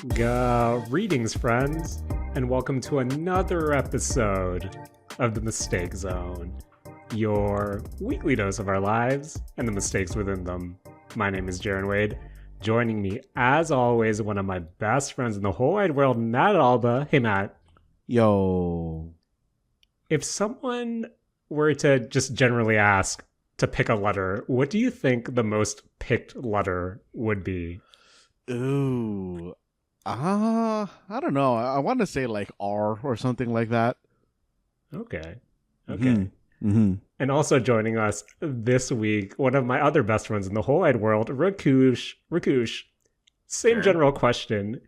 Greetings, friends, and welcome to another episode of the Mistake Zone, your weekly dose of our lives and the mistakes within them. My name is Jaren Wade. Joining me, as always, one of my best friends in the whole wide world, Matt Alba. Hey, Matt. Yo. If someone were to just generally ask to pick a letter, what do you think the most picked letter would be? Ooh. I don't know. I want to say like R or something like that. Okay. Mm-hmm. And also joining us this week, one of my other best friends in the whole wide world, Rakush. Rakush, same general question.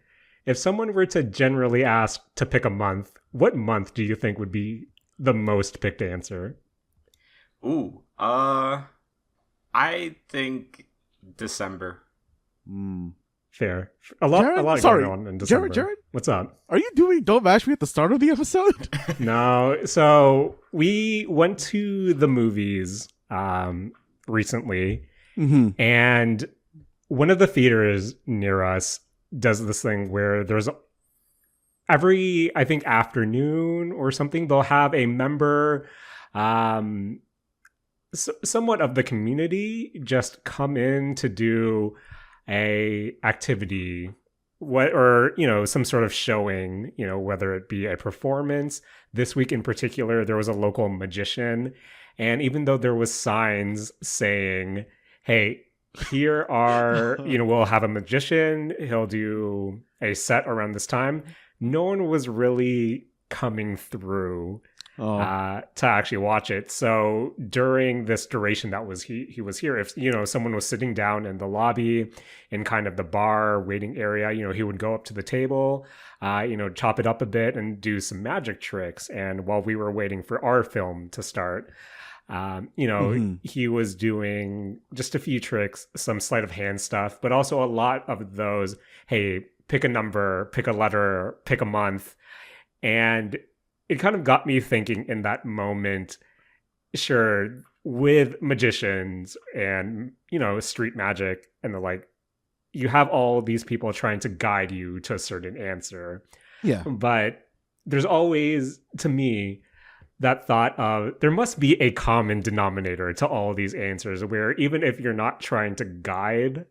If someone were to generally ask to pick a month, what month do you think would be the most picked answer? I think December. Fair. A lot going on in December. Jaren? What's up? Are you doing Don't Bash Me at the start of the episode? No. So we went to the movies recently, and one of the theaters near us does this thing where there's every, I think, afternoon or something, they'll have a member, somewhat of the community, just come in to do a activity, some sort of showing, whether it be a performance. This week in particular, there was a local magician, and even though there was signs saying, hey, here are, we'll have a magician, he'll do a set around this time, no one was really coming through to actually watch it. So during this duration that was he was here, if someone was sitting down in the lobby in kind of the bar waiting area, he would go up to the table, chop it up a bit and do some magic tricks. And while we were waiting for our film to start, he was doing just a few tricks, some sleight of hand stuff, but also a lot of those, hey, pick a number, pick a letter, pick a month. And it kind of got me thinking in that moment, sure, with magicians and, street magic and the like, you have all these people trying to guide you to a certain answer. Yeah. But there's always, to me, that thought of there must be a common denominator to all these answers where even if you're not trying to guide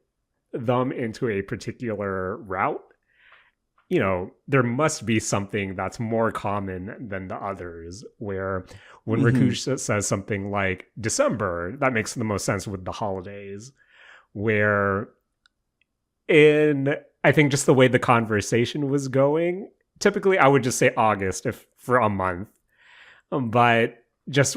them into a particular route, there must be something that's more common than the others, where when Rakush says something like December, that makes the most sense with the holidays, where I think just the way the conversation was going, typically I would just say August if for a month, but just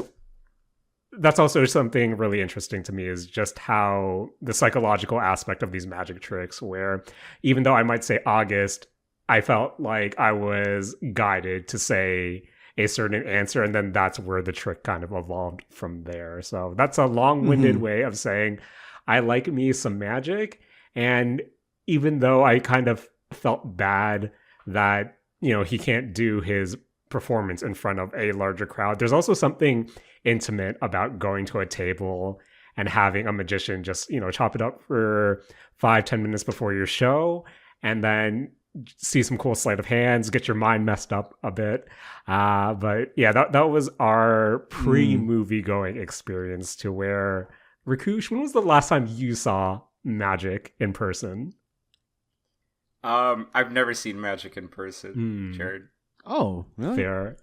that's also something really interesting to me is just how the psychological aspect of these magic tricks, where even though I might say August, I felt like I was guided to say a certain answer, and then that's where the trick kind of evolved from there. So that's a long-winded way of saying I like me some magic, and even though I kind of felt bad that, he can't do his performance in front of a larger crowd, there's also something intimate about going to a table and having a magician just, chop it up for 5-10 minutes before your show, and then see some cool sleight of hands, get your mind messed up a bit. But yeah, that was our pre-movie going experience, to where, Rakush, when was the last time you saw magic in person? I've never seen magic in person, Jared. Oh, really? Fair.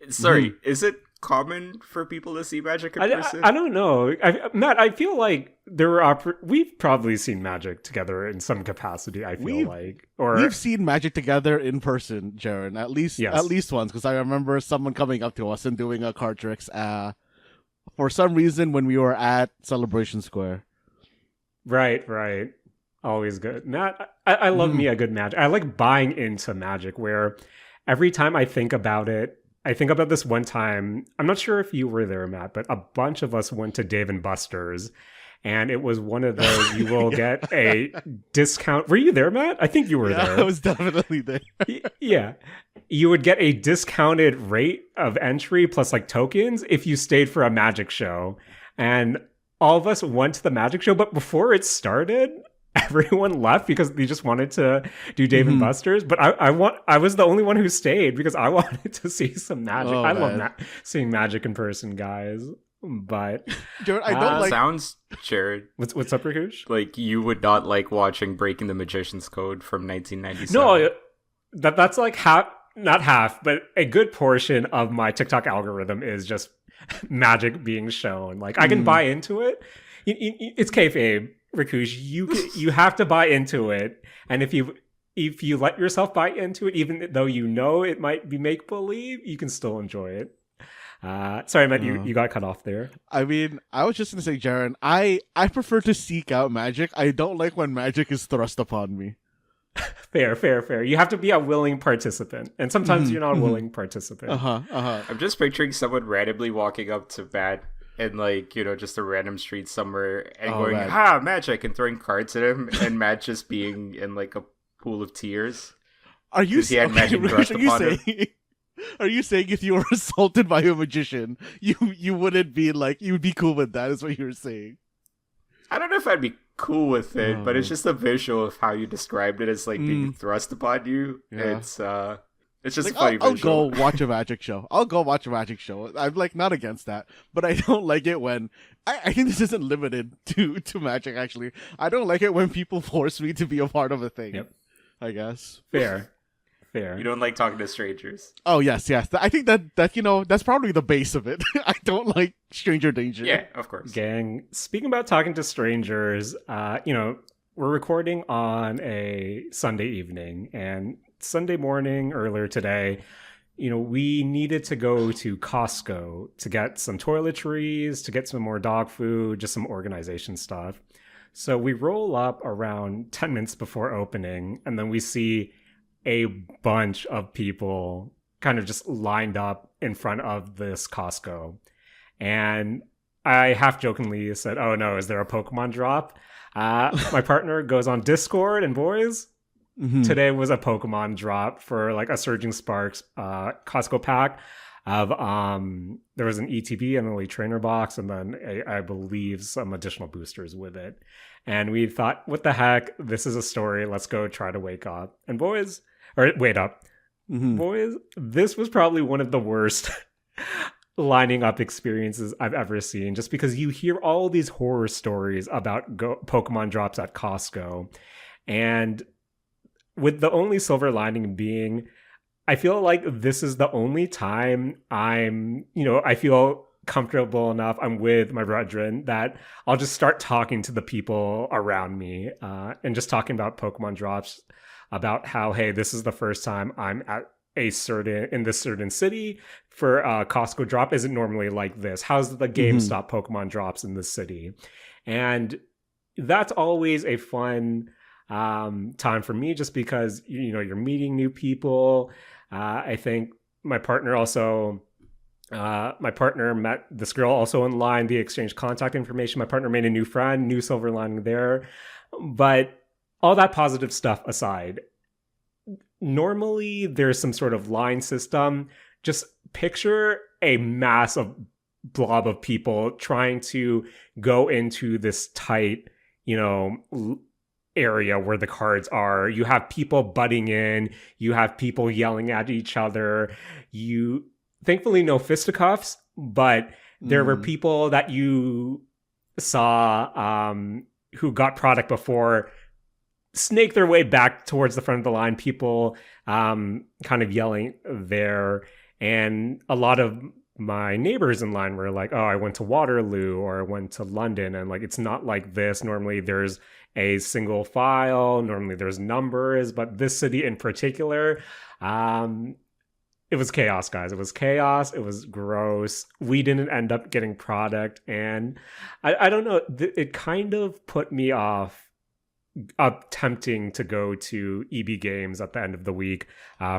Sorry, is it common for people to see magic in person? I don't know. Matt, I feel like we've probably seen magic together in some capacity, we've seen magic together in person, Jaren, at least once, because I remember someone coming up to us and doing a card tricks for some reason when we were at Celebration Square. Right. Always good. Matt, I love me a good magic. I like buying into magic, where every time I think about it, I think about this one time, I'm not sure if you were there, Matt, but a bunch of us went to Dave & Buster's, and it was one of those, you will get a discount. Were you there, Matt? I think you were there. I was definitely there. Yeah. You would get a discounted rate of entry plus like tokens if you stayed for a magic show. And all of us went to the magic show, but before it started, everyone left because they just wanted to do Dave and Buster's. But I was the only one who stayed because I wanted to see some magic. I love seeing magic in person, guys. But Jared, I don't like. Sounds, Jared. What's up, Rakush? Like you would not like watching Breaking the Magician's Code from 1997. No, that's like not half, but a good portion of my TikTok algorithm is just magic being shown. Like I can buy into it. It's kayfabe, Rakush. You have to buy into it, and if you let yourself buy into it, even though you know it might be make believe, you can still enjoy it. Sorry, Matt, you got cut off there. I mean, I was just gonna say, Jaren, I prefer to seek out magic. I don't like when magic is thrust upon me. Fair. You have to be a willing participant, and sometimes you're not a willing participant. I'm just picturing someone randomly walking up to Matt in like, just a random street somewhere and going, man. Magic, and throwing cards at him, and Matt just being in like a pool of tears. Are you saying Are you saying if you were assaulted by a magician, you wouldn't be like, you would be cool with that, is what you're saying? I don't know if I'd be cool with it, but it's just a visual of how you described it as like being thrust upon you. Yeah. It's just like, a funny visual. I'll go watch a magic show. I'm like not against that, but I don't like it when I think this isn't limited to magic. Actually, I don't like it when people force me to be a part of a thing. Yep. I guess fair. You don't like talking to strangers. Oh yes. I think that that's probably the base of it. I don't like stranger danger. Yeah, of course. Gang, speaking about talking to strangers, we're recording on a Sunday evening, and Sunday morning earlier today, we needed to go to Costco to get some toiletries, to get some more dog food, just some organization stuff. So we roll up around 10 minutes before opening, and then we see a bunch of people kind of just lined up in front of this Costco. And I half jokingly said, "Oh no, is there a Pokemon drop?" My partner goes on Discord, and boys, today was a Pokemon drop for like a Surging Sparks Costco pack of there was an ETB and an Elite Trainer box, and then I believe some additional boosters with it. And we thought, what the heck? This is a story. Let's go try to wake up. And boys, or wait up. Boys, this was probably one of the worst lining up experiences I've ever seen, just because you hear all these horror stories about Pokemon drops at Costco. And with the only silver lining being, I feel like this is the only time I feel comfortable enough, I'm with my brethren, that I'll just start talking to the people around me and just talking about Pokemon drops, about how, hey, this is the first time I'm at in this certain city for Costco drop. Isn't normally like this. How's the GameStop Pokemon drops in this city? And that's always a fun time for me, just because you're meeting new people. I think my partner met this girl also in line. They exchanged contact information. My partner made a new friend, new silver lining there. But all that positive stuff aside, normally there's some sort of line system. Just picture a massive blob of people trying to go into this tight, area where the cards are. You have people butting in. You have people yelling at each other. Thankfully, no fisticuffs, but there were people that you saw who got product before snake their way back towards the front of the line. People kind of yelling there. And a lot of my neighbors in line were like, "Oh, I went to Waterloo or I went to London." And like, it's not like this. Normally there's a single file. Normally there's numbers, but this city in particular, it was chaos, guys. It was chaos. It was gross. We didn't end up getting product. And I don't know. It kind of put me off attempting to go to EB Games at the end of the week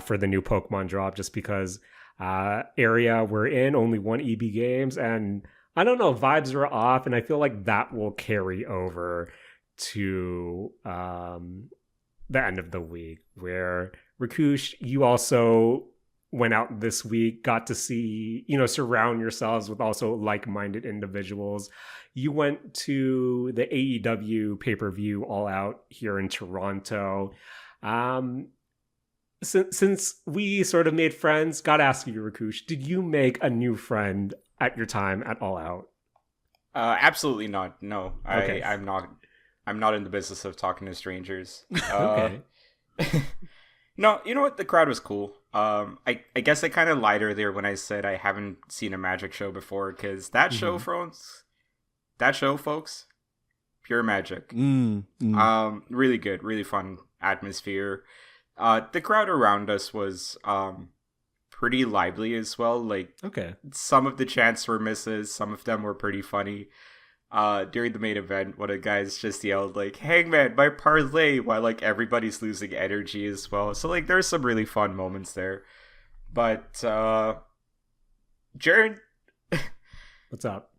for the new Pokemon drop, just because area we're in, only one EB Games. And I don't know, vibes are off. And I feel like that will carry over to the end of the week, where Rakush, you also went out this week, got to see, surround yourselves with also like-minded individuals. You went to the AEW pay-per-view All Out here in Toronto. Since we sort of made friends, gotta ask you, Rakush, did you make a new friend at your time at All Out? Absolutely not. No, okay. I'm not. I'm not in the business of talking to strangers. Okay. No, you know what? The crowd was cool. I guess I kind of lied earlier when I said I haven't seen a magic show before, because that show, folks, pure magic. Really good, really fun atmosphere. The crowd around us was pretty lively as well. Like, okay, some of the chants were misses, some of them were pretty funny. During the main event, one of the guys just yelled like, "Hangman, my parlay," while like everybody's losing energy as well. So like there's some really fun moments there. But Jaren, what's up?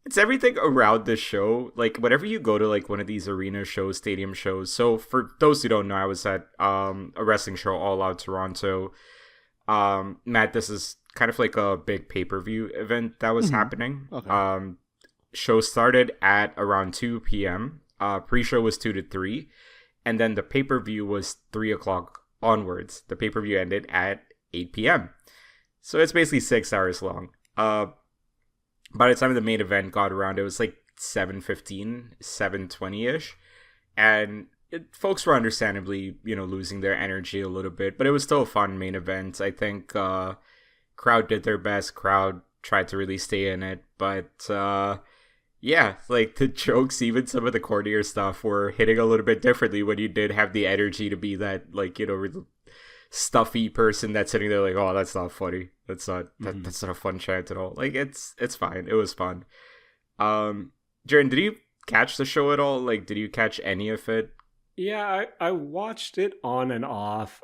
It's everything around this show. Like whenever you go to like one of these arena shows, stadium shows. So for those who don't know, I was at a wrestling show, All Out Toronto. Matt, this is kind of like a big pay-per-view event that was happening. Okay. Show started at around 2 p.m. Pre-show was 2 to 3. And then the pay-per-view was 3 o'clock onwards. The pay-per-view ended at 8 p.m. So it's basically 6 hours long. By the time the main event got around, it was like 7:15, 7:20-ish. And folks were understandably, losing their energy a little bit. But it was still a fun main event. I think crowd did their best. Crowd tried to really stay in it. But yeah, like the jokes, even some of the cornier stuff were hitting a little bit differently when you did have the energy to be that, like, stuffy person that's sitting there like, oh, that's not funny. That's not that's not a fun chant at all. Like, it's fine. It was fun. Jaren, did you catch the show at all? Like, did you catch any of it? Yeah, I watched it on and off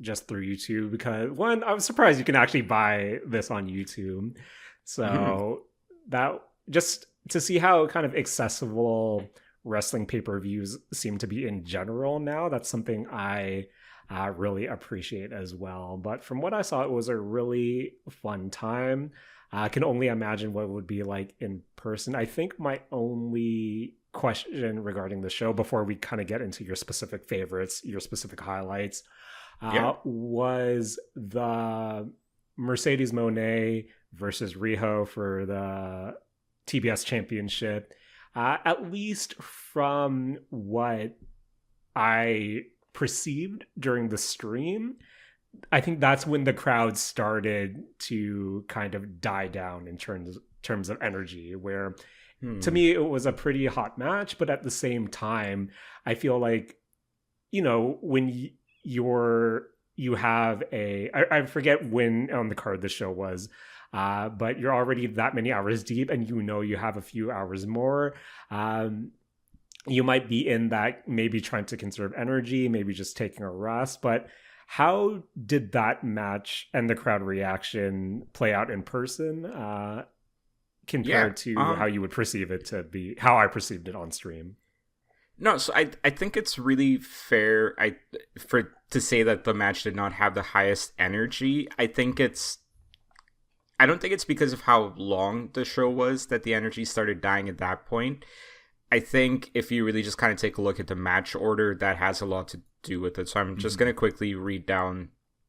just through YouTube because, one, I was surprised you can actually buy this on YouTube. So that... just to see how kind of accessible wrestling pay-per-views seem to be in general now, that's something I really appreciate as well. But from what I saw, it was a really fun time. I can only imagine what it would be like in person. I think my only question regarding the show, before we kind of get into your specific favorites, your specific highlights, was the Mercedes Moné versus Riho for the TBS championship. At least from what I perceived during the stream, I think that's when the crowd started to kind of die down in terms of energy, where to me it was a pretty hot match, but at the same time I feel like, when you have I forget when on the card the show was, but you're already that many hours deep and you have a few hours more. You might be in that, maybe trying to conserve energy, maybe just taking a rest. But how did that match and the crowd reaction play out in person compared to how you would perceive it to be, how I perceived it on stream? No, so I think it's really fair to say that the match did not have the highest energy. I don't think it's because of how long the show was that the energy started dying at that point. I think if you really just kind of take a look at the match order, that has a lot to do with it. So I'm just going to quickly read down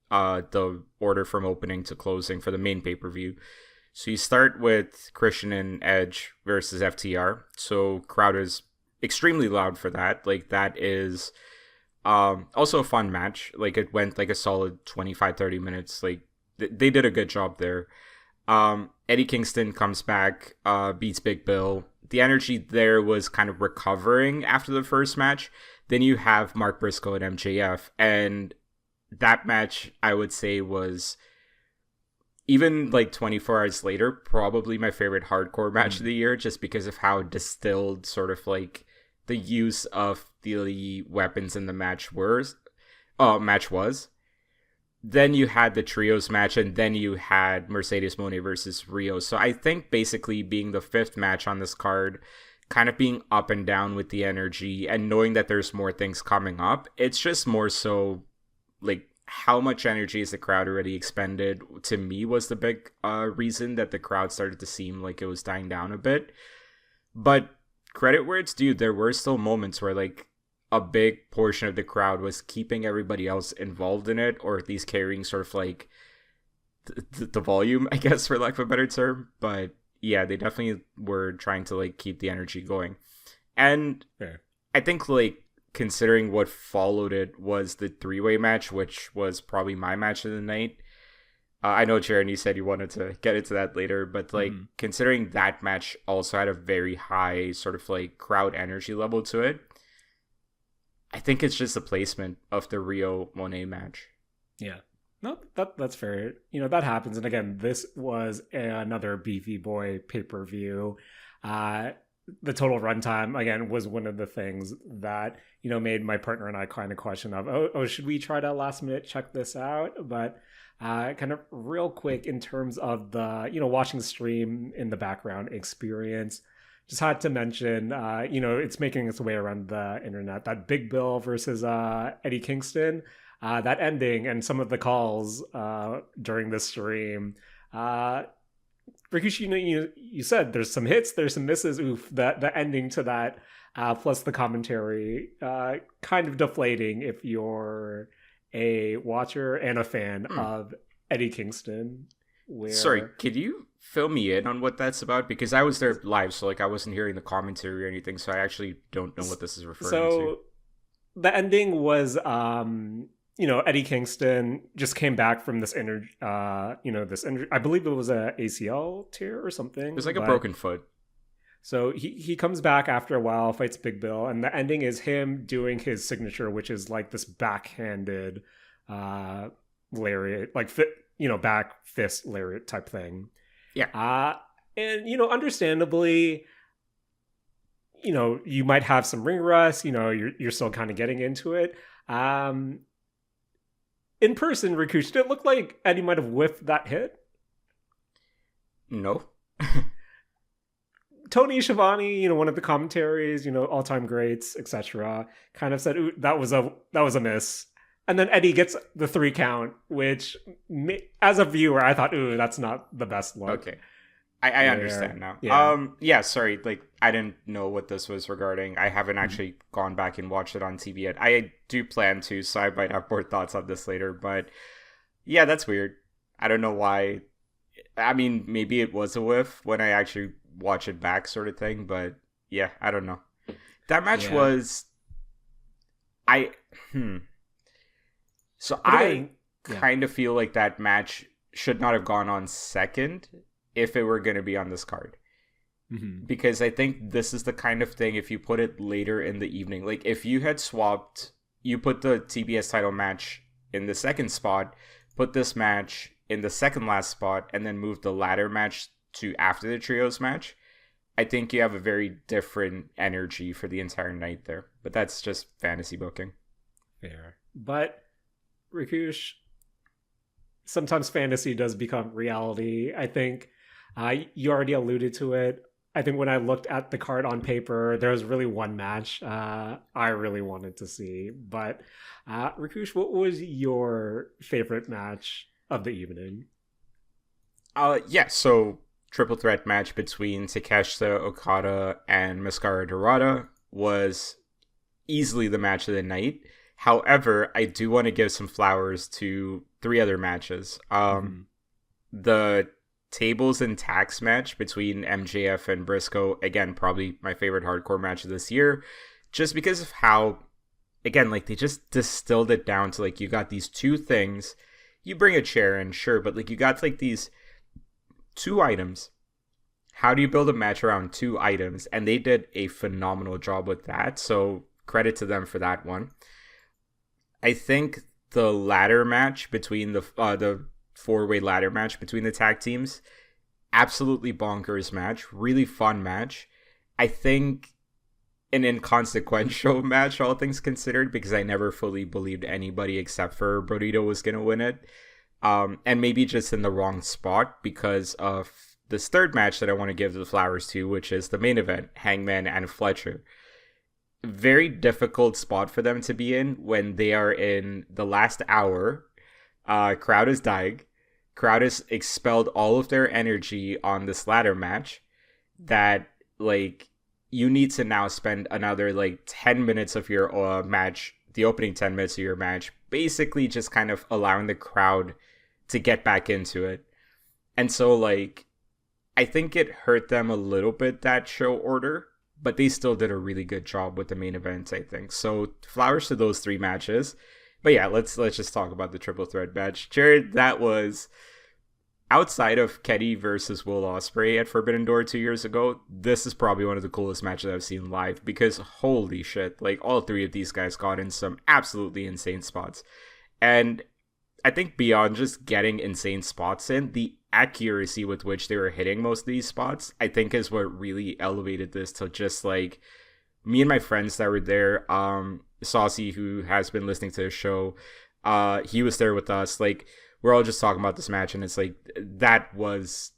the order from opening to closing for the main pay-per-view. So you start with Christian and Edge versus FTR. So crowd is extremely loud for that. Like, that is also a fun match. Like, it went like a solid 25-30 minutes. Like, they did a good job there. Eddie Kingston comes back, beats Big Bill. The energy there was kind of recovering after the first match. Then you have Mark Briscoe and MJF, and that match, I would say, was, even like 24 hours later, probably my favorite hardcore match of the year, just because of how distilled sort of like the use of the weapons in the match was. Then you had the trios match, and then you had Mercedes Moné versus Rio. So I think basically being the fifth match on this card, kind of being up and down with the energy and knowing that there's more things coming up, it's just more so like how much energy is the crowd already expended, to me, was the big reason that the crowd started to seem like it was dying down a bit. But credit where it's due, there were still moments where like a big portion of the crowd was keeping everybody else involved in it, or at least carrying sort of like the volume, I guess, for lack of a better term. But yeah, they definitely were trying to like keep the energy going. And I think like considering what followed it was the 3-way match, which was probably my match of the night. I know, Jaren, you said you wanted to get into that later, but like considering that match also had a very high sort of like crowd energy level to it, I think it's just the placement of the Rio Monet match. Yeah. No, that's fair. You know, that happens. And again, this was another Beefy Boy pay-per-view. The total runtime, again, was one of the things that, you know, made my partner and I kind of question of, oh, should we try to last minute check this out? But kind of real quick in terms of the, you know, watching the stream in the background experience, just had to mention, you know, it's making its way around the internet, that Big Bill versus Eddie Kingston. That ending and some of the calls during the stream. Rakush, you know, you said there's some hits, there's some misses. Oof, the ending to that, plus the commentary, kind of deflating if you're a watcher and a fan of Eddie Kingston. Sorry, could you fill me in on what that's about? Because I was there live, so like I wasn't hearing the commentary or anything, so I actually don't know what this is referring to. So the ending was you know, Eddie Kingston just came back from this I believe it was a ACL tear or something. It was like a broken foot. So he comes back after a while, fights Big Bill, and the ending is him doing his signature, which is like this backhanded lariat, like back fist lariat type thing. Yeah. And you know, understandably, you know, you might have some ring rust. You know, you're still kind of getting into it. In person, Rakush, did it look like Eddie might have whiffed that hit? No. Tony Schiavone, you know, one of the commentaries, you know, all-time greats, etc., kind of said, "Ooh, that was a miss." And then Eddie gets the 3 count, which, as a viewer, I thought, "Ooh, that's not the best look." Okay. I understand now. Yeah. Sorry, like I didn't know what this was regarding. I haven't actually gone back and watched it on TV yet. I do plan to, so I might have more thoughts on this later. But yeah, that's weird. I don't know why. I mean, maybe it was a whiff when I actually watch it back, sort of thing. But yeah, I don't know. That match was. So I kind of feel like that match should not have gone on second if it were going to be on this card. Because I think this is the kind of thing, if you put it later in the evening, like if you had swapped, you put the TBS title match in the second spot, put this match in the second last spot, and then move the ladder match to after the trios match, I think you have a very different energy for the entire night there. But that's just fantasy booking. Fair. But Rakush, sometimes fantasy does become reality. I think you already alluded to it. I think when I looked at the card on paper, there was really one match I really wanted to see. But Rakush, what was your favorite match of the evening? So triple threat match between Takeshita Okada and Mascara Dorada was easily the match of the night. However, I do want to give some flowers to 3 other matches. The tables and tax match between MJF and Briscoe, again, probably my favorite hardcore match of this year, just because of how, again, like they just distilled it down to like, you got these 2 things, you bring a chair in, sure, but like you got like these 2 items. How do you build a match around 2 items? And they did a phenomenal job with that, so credit to them for that one. I think the ladder match between the 4-way ladder match between the tag teams, absolutely bonkers match, really fun match. I think an inconsequential match, all things considered, because I never fully believed anybody except for Burrito was going to win it. And maybe just in the wrong spot because of this third match that I want to give the flowers to, which is the main event, Hangman and Fletcher. Very difficult spot for them to be in when they are in the last hour Crowd is dying. Crowd has expelled all of their energy on this ladder match that, like, you need to now spend another, like, 10 minutes of your match, the opening 10 minutes of your match, basically just kind of allowing the crowd to get back into it. And so, like, I think it hurt them a little bit, that show order, but they still did a really good job with the main event, I think. So, flowers to those 3 matches. But yeah, let's just talk about the triple threat match. Jared, that was, outside of Kenny versus Will Ospreay at Forbidden Door 2 years ago, this is probably one of the coolest matches I've seen live, because holy shit, like, all 3 of these guys got in some absolutely insane spots. And I think beyond just getting insane spots in, the accuracy with which they were hitting most of these spots, I think, is what really elevated this to just, like, me and my friends that were there, Saucy, who has been listening to the show, he was there with us. Like, we're all just talking about this match, and it's like, that was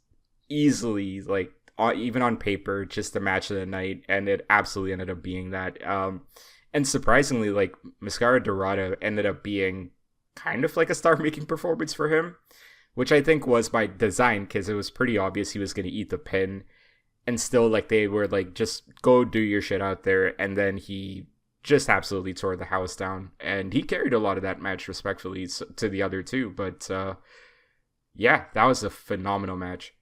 easily, like, even on paper, just the match of the night, and it absolutely ended up being that. And surprisingly, like, Mascara Dorada ended up being kind of like a star-making performance for him, which I think was by design, because it was pretty obvious he was going to eat the pin, and still, like, they were like, just go do your shit out there, and then he just absolutely tore the house down, and he carried a lot of that match respectfully to the other 2, but yeah, that was a phenomenal match.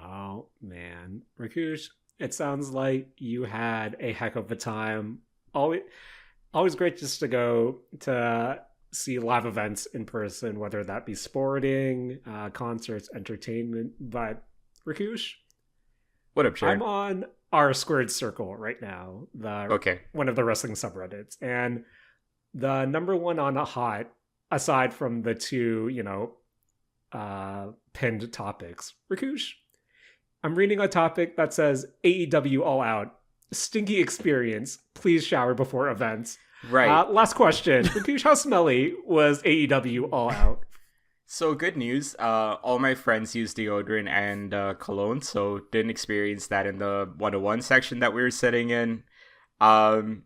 Oh man, Rakush, it sounds like you had a heck of a time. Always great just to go to see live events in person, whether that be sporting, concerts, entertainment. But Rakush, what up, Jaren? I'm on R Squared Circle right now, one of the wrestling subreddits, and the number one on a hot, aside from the 2, pinned topics. Rakush, I'm reading a topic that says AEW All Out, stinky experience. Please shower before events. Right. Last question. Rakush, how smelly was AEW All Out? So, good news. All my friends use deodorant and cologne, so didn't experience that in the 101 section that we were sitting in. Crowd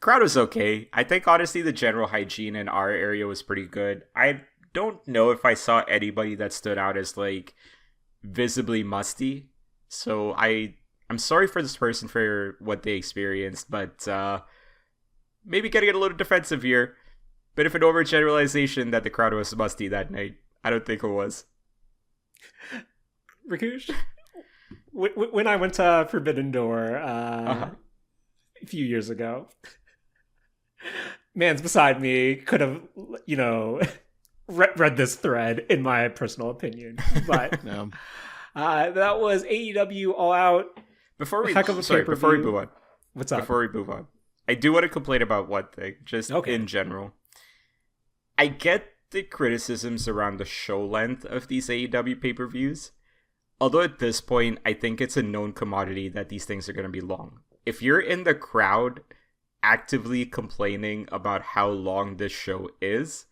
was okay. I think, honestly, the general hygiene in our area was pretty good. I don't know if I saw anybody that stood out as, like, visibly musty. So, I'm sorry for this person for what they experienced, but maybe getting a little defensive here. Bit of an overgeneralization that the crowd was musty that night. I don't think it was. Rakush, when I went to Forbidden Door a few years ago, man's beside me could have, read this thread, in my personal opinion. But No. That was AEW All Out. Before we move on. What's up? Before we move on, I do want to complain about one thing, just in general. I get the criticisms around the show length of these AEW pay-per-views. Although at this point, I think it's a known commodity that these things are going to be long. If you're in the crowd actively complaining about how long this show is,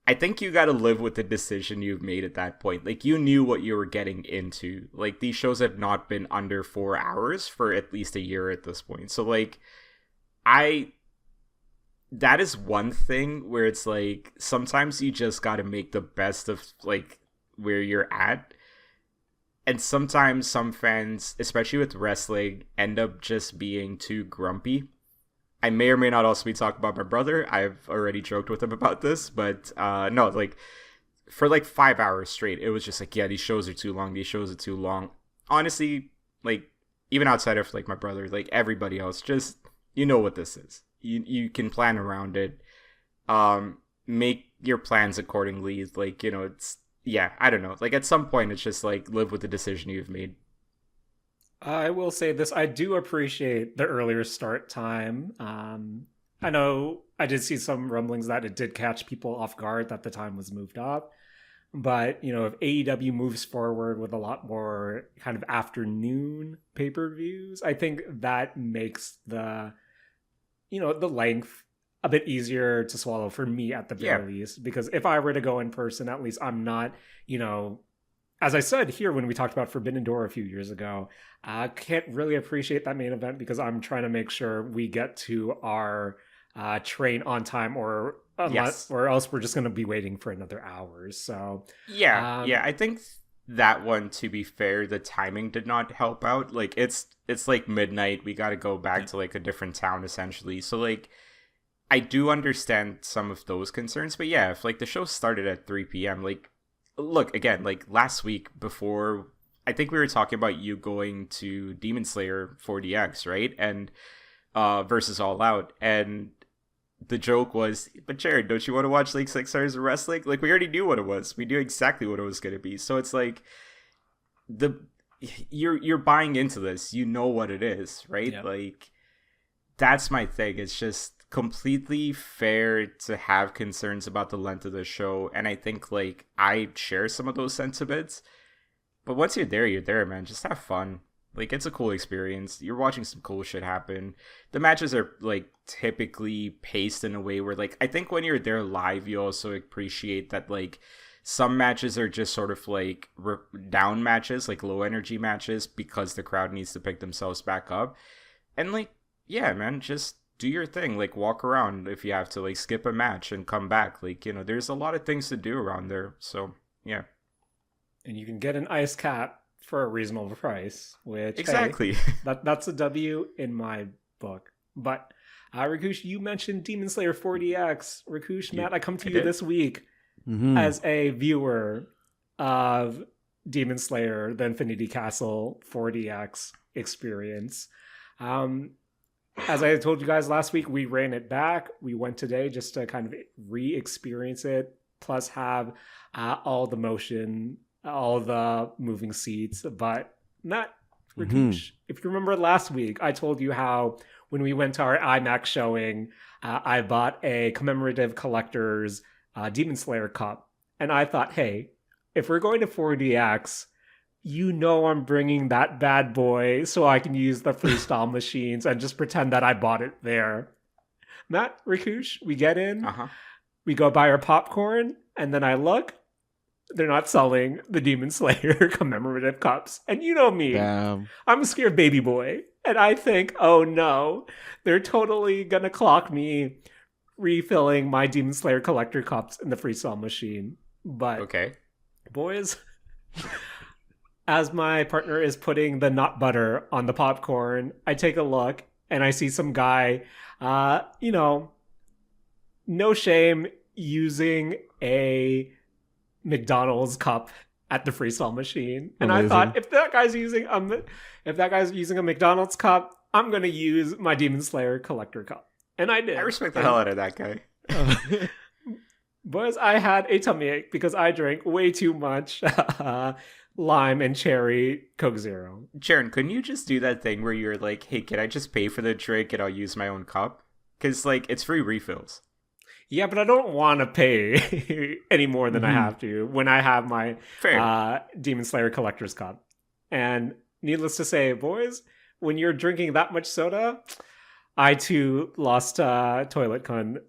I think you got to live with the decision you've made at that point. Like, you knew what you were getting into. Like, these shows have not been under 4 hours for at least a year at this point. So, like, that is one thing where it's like, sometimes you just got to make the best of, like, where you're at. And sometimes some fans, especially with wrestling, end up just being too grumpy. I may or may not also be talking about my brother. I've already joked with him about this, but no, like, for like 5 hours straight, it was just like, yeah, these shows are too long. Honestly, like, even outside of, like, my brother, like, everybody else, just, you know what this is. You can plan around it. Make your plans accordingly. Like, it's, yeah, I don't know. Like, at some point, it's just like, live with the decision you've made. I will say this. I do appreciate the earlier start time. I know I did see some rumblings that it did catch people off guard that the time was moved up. But, if AEW moves forward with a lot more kind of afternoon pay-per-views, I think that makes the length a bit easier to swallow for me at the very least. Because if I were to go in person, at least I'm not, as I said here when we talked about Forbidden Door a few years ago, I can't really appreciate that main event because I'm trying to make sure we get to our train on time or Unless, or else we're just going to be waiting for another hour. So I think that one, to be fair, the timing did not help out. Like it's like midnight. We got to go back to like a different town essentially. So like I do understand some of those concerns, but yeah, if like the show started at 3 p.m., like look again, like last week before, I think we were talking about you going to Demon Slayer 4DX, right? And versus All Out, and the joke was, but Jared, don't you want to watch like 6 hours of wrestling? Like we already knew what it was. We knew exactly what it was going to be. So it's like you're buying into this. You know what it is, right? Yeah. Like that's my thing. It's just completely fair to have concerns about the length of the show, and I think like I share some of those sentiments. But once you're there, man. Just have fun. Like, it's a cool experience. You're watching some cool shit happen. The matches are, like, typically paced in a way where, like, I think when you're there live, you also appreciate that, like, some matches are just sort of, like, down matches, like, low-energy matches, because the crowd needs to pick themselves back up. And, like, yeah, man, just do your thing. Like, walk around if you have to, like, skip a match and come back. Like, you know, there's a lot of things to do around there. So, yeah. And you can get an ice cap for a reasonable price, which exactly, hey, that's a W in my book. But Rakush, you mentioned Demon Slayer 4DX. Rakush, Matt, I come to you this week as a viewer of Demon Slayer, the Infinity Castle 4DX experience. As I told you guys last week, we ran it back. We went today just to kind of re-experience it, plus have all the motion, all the moving seats. But Matt, Rakush, if you remember last week, I told you how when we went to our IMAX showing, I bought a commemorative collector's Demon Slayer cup. And I thought, hey, if we're going to 4DX, you know I'm bringing that bad boy so I can use the freestyle machines and just pretend that I bought it there. Matt, Rakush, we get in, we go buy our popcorn, and then I look, they're not selling the Demon Slayer commemorative cups. And you know me. Damn. I'm a scared baby boy. And I think, oh no, they're totally going to clock me refilling my Demon Slayer collector cups in the freestyle machine. But, okay, boys, as my partner is putting the nut butter on the popcorn, I take a look and I see some guy, no shame, using a McDonald's cup at the freestyle machine. And amazing. I thought, if that guy's using a McDonald's cup, I'm gonna use my Demon Slayer collector cup. And I did. I respect the hell out of that guy. Boys, I had a tummy ache because I drank way too much lime and cherry Coke Zero. Jaren, couldn't you just do that thing where you're like, hey, can I just pay for the drink and I'll use my own cup? Because like it's free refills. Yeah, but I don't want to pay any more than I have to when I have my Demon Slayer collector's cup. And needless to say, boys, when you're drinking that much soda, I too lost toilet con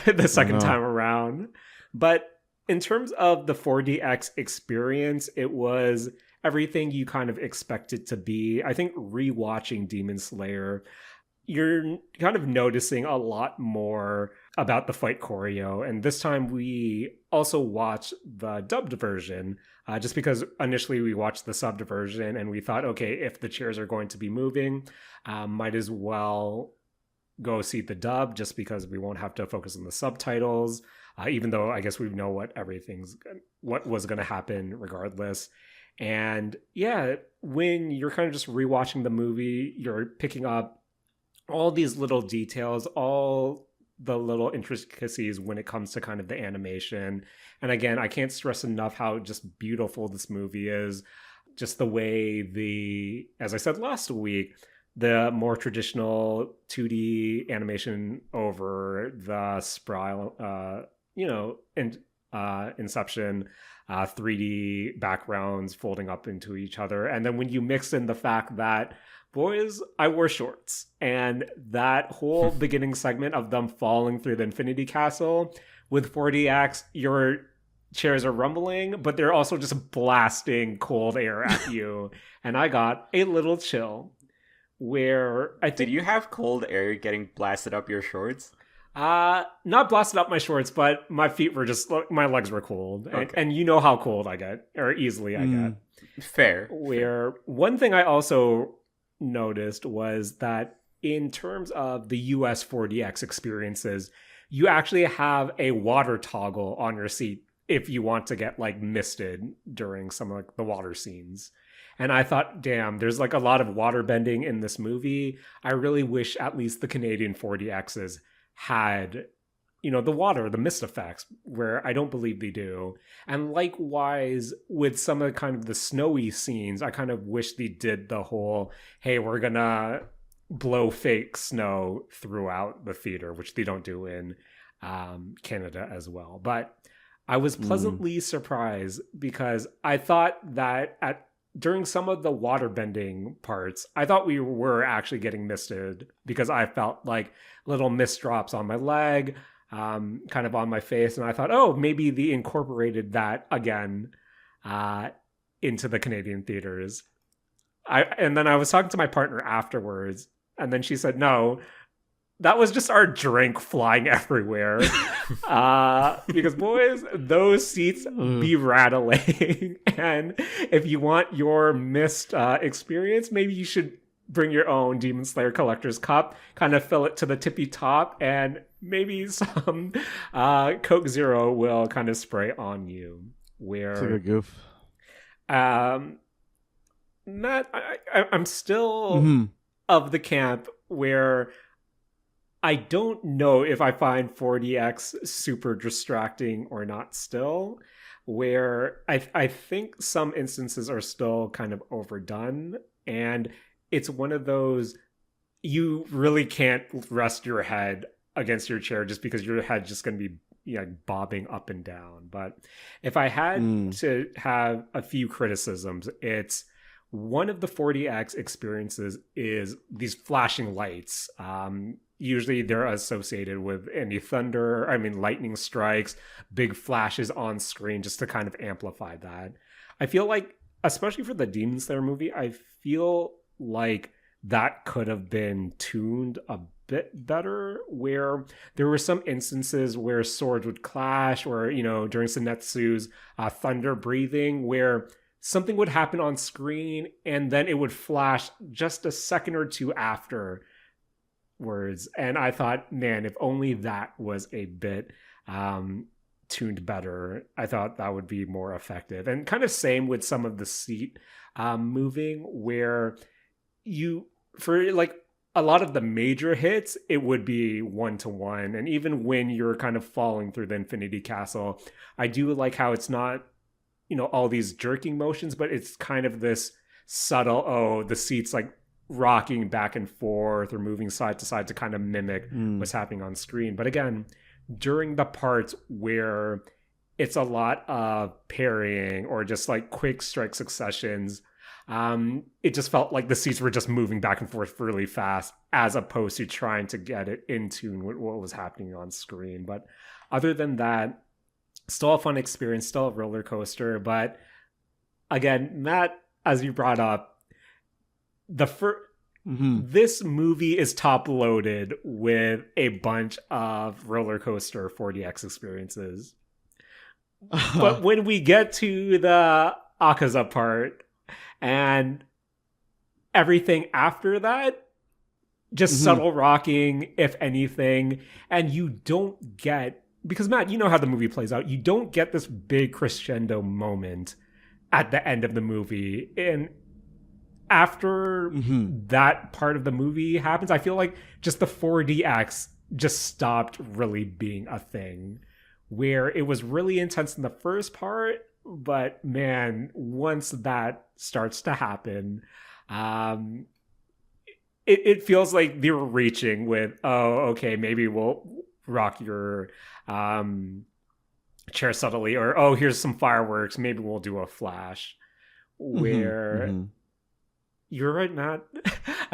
the second time around. But in terms of the 4DX experience, it was everything you kind of expect it to be. I think rewatching Demon Slayer, you're kind of noticing a lot more about the fight choreo. And this time we also watched the dubbed version, just because initially we watched the subbed version and we thought, okay, if the chairs are going to be moving, might as well go see the dub, just because we won't have to focus on the subtitles, even though I guess we know what was going to happen regardless. And yeah, when you're kind of just rewatching the movie, you're picking up all these little details, all the little intricacies when it comes to kind of the animation. And again, I can't stress enough how just beautiful this movie is. Just the way as I said last week, the more traditional 2D animation over the sprawl, Inception, 3D backgrounds folding up into each other. And then when you mix in the fact that, boys, I wore shorts, and that whole beginning segment of them falling through the Infinity Castle with 4DX, your chairs are rumbling, but they're also just blasting cold air at you. And I got a little chill. Where I think, did you have cold air getting blasted up your shorts? Not blasted up my shorts, but my feet were just, my legs were cold. Okay. And you know how cold I get, or easily I get. Fair. Where one thing I also noticed was that in terms of the US 4DX experiences, you actually have a water toggle on your seat if you want to get like misted during some of like the water scenes. And I thought, damn, there's like a lot of water bending in this movie. I really wish at least the Canadian 4DXs had, you know, the water, the mist effects, where I don't believe they do. And likewise, with some of kind of the snowy scenes, I kind of wish they did the whole, hey, we're gonna blow fake snow throughout the theater, which they don't do in Canada as well. But I was pleasantly surprised because I thought that during some of the water bending parts, I thought we were actually getting misted because I felt like little mist drops on my leg, kind of on my face. And I thought, oh, maybe they incorporated that again into the Canadian theaters. And then I was talking to my partner afterwards, and then she said, no, that was just our drink flying everywhere. Because boys, those seats be rattling. And if you want your missed experience, maybe you should bring your own Demon Slayer Collector's Cup, kind of fill it to the tippy top, and maybe some Coke Zero will kind of spray on you. Where it's like a goof. Matt, I'm still of the camp where I don't know if I find 4DX super distracting or not still, where I think some instances are still kind of overdone. And it's one of those, you really can't rest your head against your chair just because your head's just going to be bobbing up and down. But if I had to have a few criticisms, it's one of the 4DX experiences is these flashing lights. Usually they're associated with any lightning strikes, big flashes on screen just to kind of amplify that. I feel like, especially for the Demon Slayer movie, I feel like that could have been tuned a bit better, where there were some instances where swords would clash, or, during Senetsu's thunder breathing, where something would happen on screen and then it would flash just a second or two after words. And I thought, man, if only that was a bit tuned better, I thought that would be more effective. And kind of same with some of the seat moving, where for like a lot of the major hits, it would be 1-to-1. And even when you're kind of falling through the Infinity Castle, I do like how it's not, all these jerking motions, but it's kind of this subtle, the seat's like rocking back and forth or moving side to side to kind of mimic what's happening on screen. But again, during the parts where it's a lot of parrying or just like quick strike successions, it just felt like the seats were just moving back and forth really fast, as opposed to trying to get it in tune with what was happening on screen. But other than that, still a fun experience, still a roller coaster. But again, Matt, as you brought up, this movie is top loaded with a bunch of roller coaster 4DX experiences. But when we get to the Akaza part and everything after that, just subtle rocking, if anything, and you don't get, because Matt, you know how the movie plays out, you don't get this big crescendo moment at the end of the movie. And after that part of the movie happens, I feel like just the 4DX just stopped really being a thing, where it was really intense in the first part, but man, once that starts to happen, it feels like they were reaching with, okay, maybe we'll rock your chair subtly, or here's some fireworks, maybe we'll do a flash, where you're right, Matt.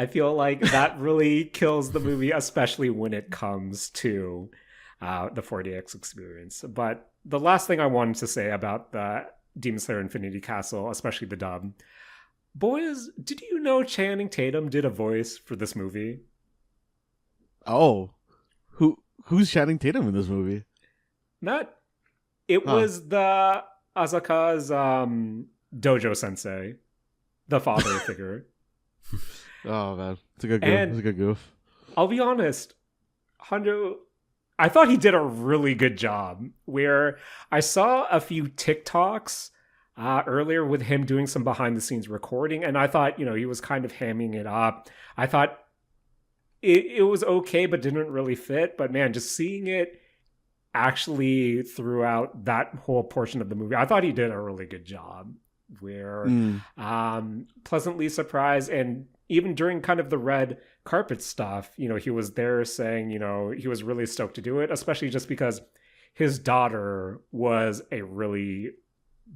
I feel like that really kills the movie, especially when it comes to the 4DX experience. But the last thing I wanted to say about the Demon Slayer Infinity Castle, especially the dub, boys, did you know Channing Tatum did a voice for this movie? Oh, who Who's Channing Tatum in this movie? It was the Asaka's dojo sensei, the father figure. Oh man, it's a good goof. It's a good goof. I'll be honest, Hondo, I thought he did a really good job. Where I saw a few TikToks earlier with him doing some behind the scenes recording, and I thought, he was kind of hamming it up. I thought it was okay, but didn't really fit. But man, just seeing it actually throughout that whole portion of the movie, I thought he did a really good job. Where pleasantly surprised, and even during kind of the red carpet stuff, he was there saying, he was really stoked to do it, especially just because his daughter was a really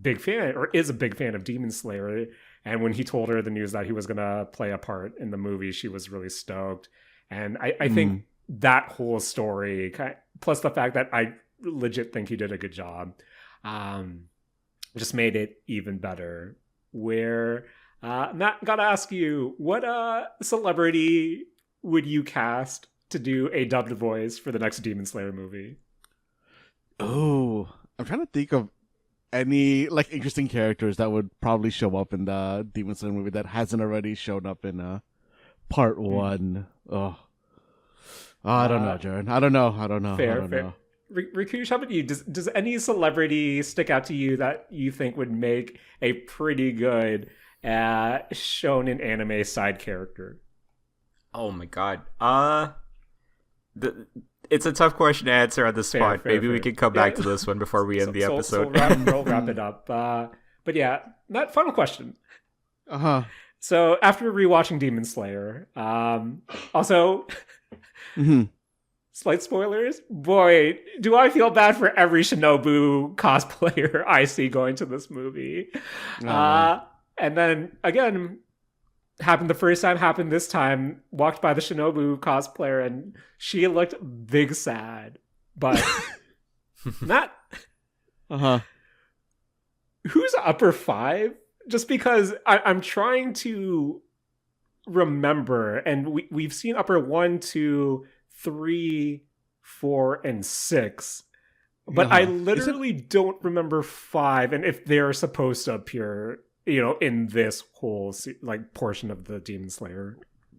big fan, or is a big fan of Demon Slayer. And when he told her the news that he was going to play a part in the movie, she was really stoked. And I think that whole story, plus the fact that I legit think he did a good job, just made it even better. Where Matt, gotta ask you, what celebrity would you cast to do a dubbed voice for the next Demon Slayer movie? Oh, I'm trying to think of any interesting characters that would probably show up in the Demon Slayer movie that hasn't already shown up in part one. I don't know, Jaren. I don't know. Fair. Rakush, how about you? Does any celebrity stick out to you that you think would make a pretty good shonen anime side character? Oh my god. It's a tough question to answer on the spot. Maybe we can come back to this one before we end the episode. We'll wrap it up. But yeah, that final question. So after rewatching Demon Slayer, also. Slight spoilers. Boy, do I feel bad for every Shinobu cosplayer I see going to this movie. And then again, happened the first time, happened this time. Walked by the Shinobu cosplayer and she looked big sad. But not. Who's upper 5? Just because I'm trying to remember, and we've seen upper 1, 2, 3, 4, and 6, but I literally don't remember 5, and if they're supposed to appear, in this whole portion of the Demon Slayer.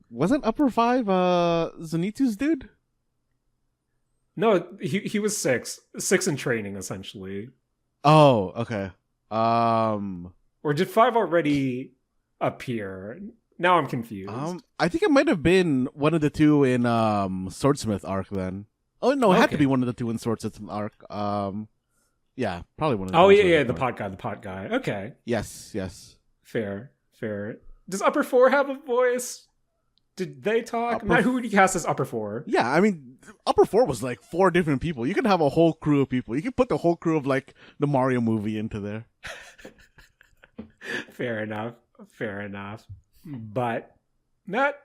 Wasn't upper 5 Zenitsu's dude? No, he was 6 in training essentially. Oh, okay. Or did 5 already appear? Now I'm confused. I think it might have been one of the two in Swordsmith arc then. Oh no, it had to be one of the two in Swordsmith arc. Yeah, probably one of the Oh yeah, the pot guy. Okay. Yes. Fair. Does upper 4 have a voice? Did they talk? Matt, who would you cast as upper 4? Yeah, I mean, upper 4 was 4 different people. You could have a whole crew of people. You could put the whole crew of the Mario movie into there. Fair enough. But Matt,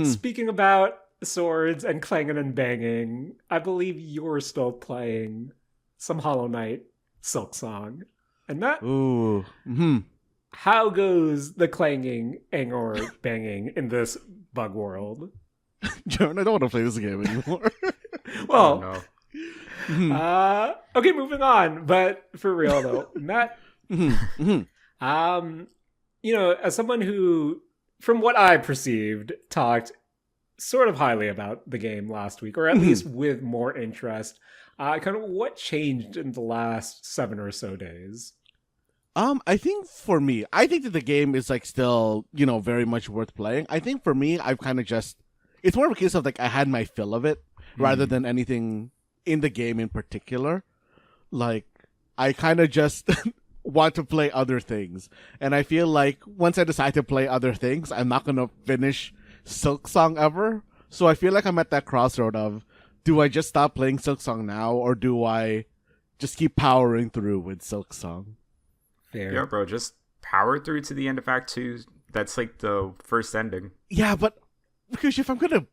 speaking about swords and clanging and banging, I believe you're still playing some Hollow Knight Silksong. And Matt, how goes the clanging or banging in this bug world? Jaren, I don't want to play this game anymore. Well, okay, moving on. But for real though, Matt, as someone who, from what I perceived, talked sort of highly about the game last week, or at least with more interest, kind of what changed in the last 7 or so days? I think for me, I think that the game is still, very much worth playing. I think for me, I've kind of it's more of a case of I had my fill of it rather than anything in the game in particular. I kind of just want to play other things. And I feel once I decide to play other things, I'm not going to finish Silksong ever. So I feel I'm at that crossroad of, do I just stop playing Silksong now, or do I just keep powering through with Silksong? Fair. Yeah, bro, just power through to the end of Act 2. That's the first ending. Yeah, but because if I'm going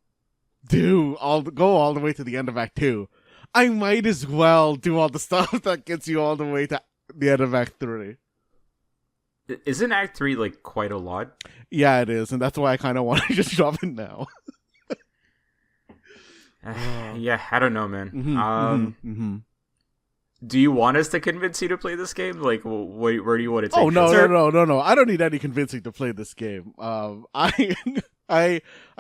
to go all the way to the end of Act 2, I might as well do all the stuff that gets you all the way to the end of Act 3. Isn't Act 3 quite a lot? Yeah, it is, and that's why I kind of want to just drop it now. Yeah, I don't know, man. Do you want us to convince you to play this game? Like, where do you want to take? Oh no! I don't need any convincing to play this game. I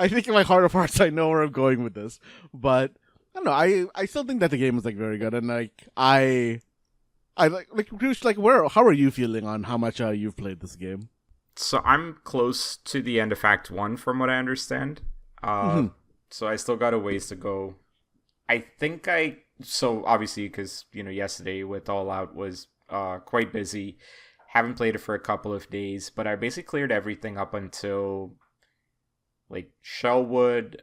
think in my heart of hearts I know where I'm going with this, but I don't know. I still think that the game is like very good, and like I like Rakush, like how are you feeling on how much you've played this game? So I'm close to the end of Act 1 from what I understand. So I still got a ways to go. So obviously, because, yesterday with All Out was quite busy. Haven't played it for a couple of days, but I basically cleared everything up until, like, Shellwood,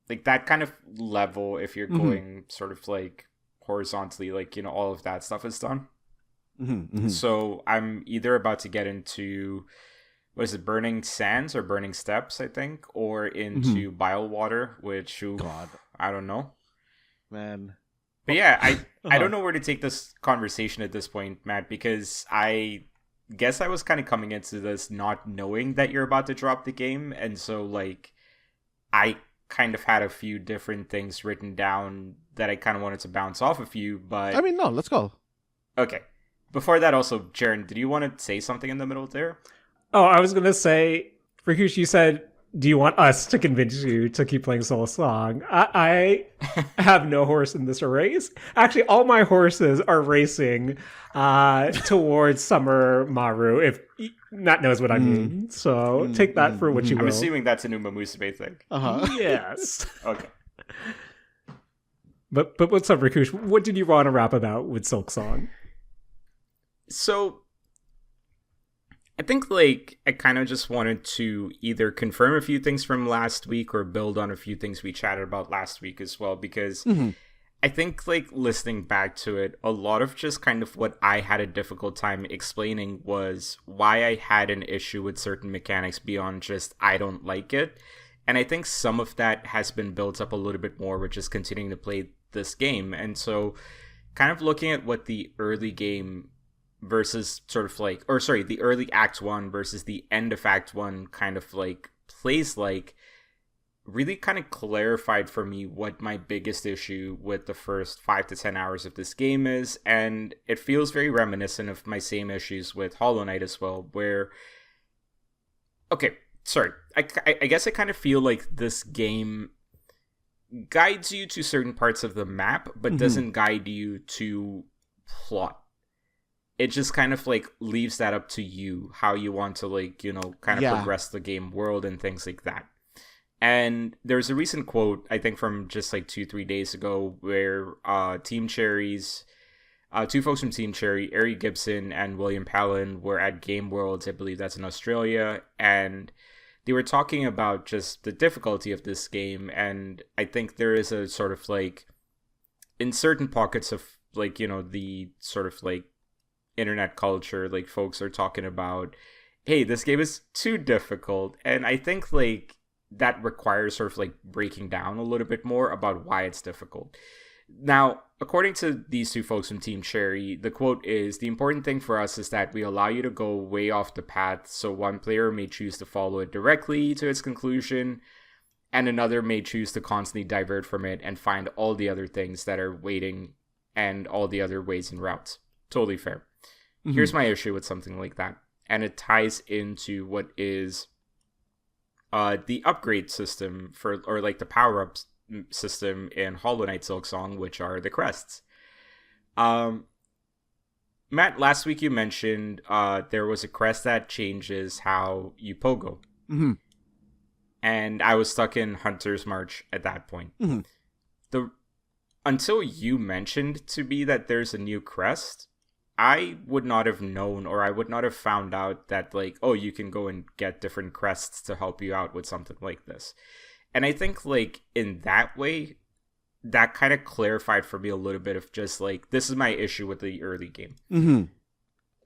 like, that kind of level, if you're going sort of, like, horizontally, like, all of that stuff is done. So I'm either about to get into... what is it, Burning Sands or Burning Steps, I think, or into Bile Water, which, God, I don't know. Man. But yeah, I don't know where to take this conversation at this point, Matt, because I guess I was kind of coming into this not knowing that you're about to drop the game, and so, like, I kind of had a few different things written down that I kind of wanted to bounce off of you, but... I mean, no, let's go. Okay. Before that, also, Jaren, did you want to say something in the middle there? Oh, I was going to say, Rakush, you said, do you want us to convince you to keep playing Silksong? I have no horse in this race. Actually, all my horses are racing towards Summer Maru, if Matt knows what I mean. So take that for what you will. I'm assuming that's a new Mamusume thing. Yes. Okay. But what's up, Rakush? What did you want to rap about with Silksong? So... I think, like, I kind of just wanted to either confirm a few things from last week or build on a few things we chatted about last week as well, because I think, like, listening back to it, a lot of just kind of what I had a difficult time explaining was why I had an issue with certain mechanics beyond just I don't like it. And I think some of that has been built up a little bit more with just continuing to play this game. And so kind of looking at what the early game versus sort of like, or sorry, the early Act 1 versus the end of Act 1 kind of like plays like, really kind of clarified for me what my biggest issue with the first 5 to 10 hours of this game is, and it feels very reminiscent of my same issues with Hollow Knight as well, where, okay, sorry, I guess I kind of feel like this game guides you to certain parts of the map, but doesn't guide you to plot. It just kind of, like, leaves that up to you, how you want to, like, kind of progress the game world and things like that. And there's a recent quote, I think from just, like, 2-3 days ago, where Team Cherry's, two folks from Team Cherry, Ari Gibson and William Palin, were at Game Worlds, I believe that's in Australia, and they were talking about just the difficulty of this game, and I think there is a sort of, like, in certain pockets of, like, the sort of, like, internet culture, like, folks are talking about, hey, this game is too difficult, and I think, like, that requires sort of, like, breaking down a little bit more about why it's difficult. Now, according to these two folks from Team Cherry, the quote is, "The important thing for us is that we allow you to go way off the path, so one player may choose to follow it directly to its conclusion, and another may choose to constantly divert from it and find all the other things that are waiting and all the other ways and routes." Totally fair. Here's my issue with something like that, and it ties into what is the upgrade system for, or like the power-up system in Hollow Knight Silksong, which are the crests. Matt, last week you mentioned there was a crest that changes how you pogo. And I was stuck in Hunter's March at that point. Until you mentioned to me that there's a new crest, I would not have known, or I would not have found out that, like, oh, you can go and get different crests to help you out with something like this. And I think, like, in that way, that kind of clarified for me a little bit of just, like, this is my issue with the early game.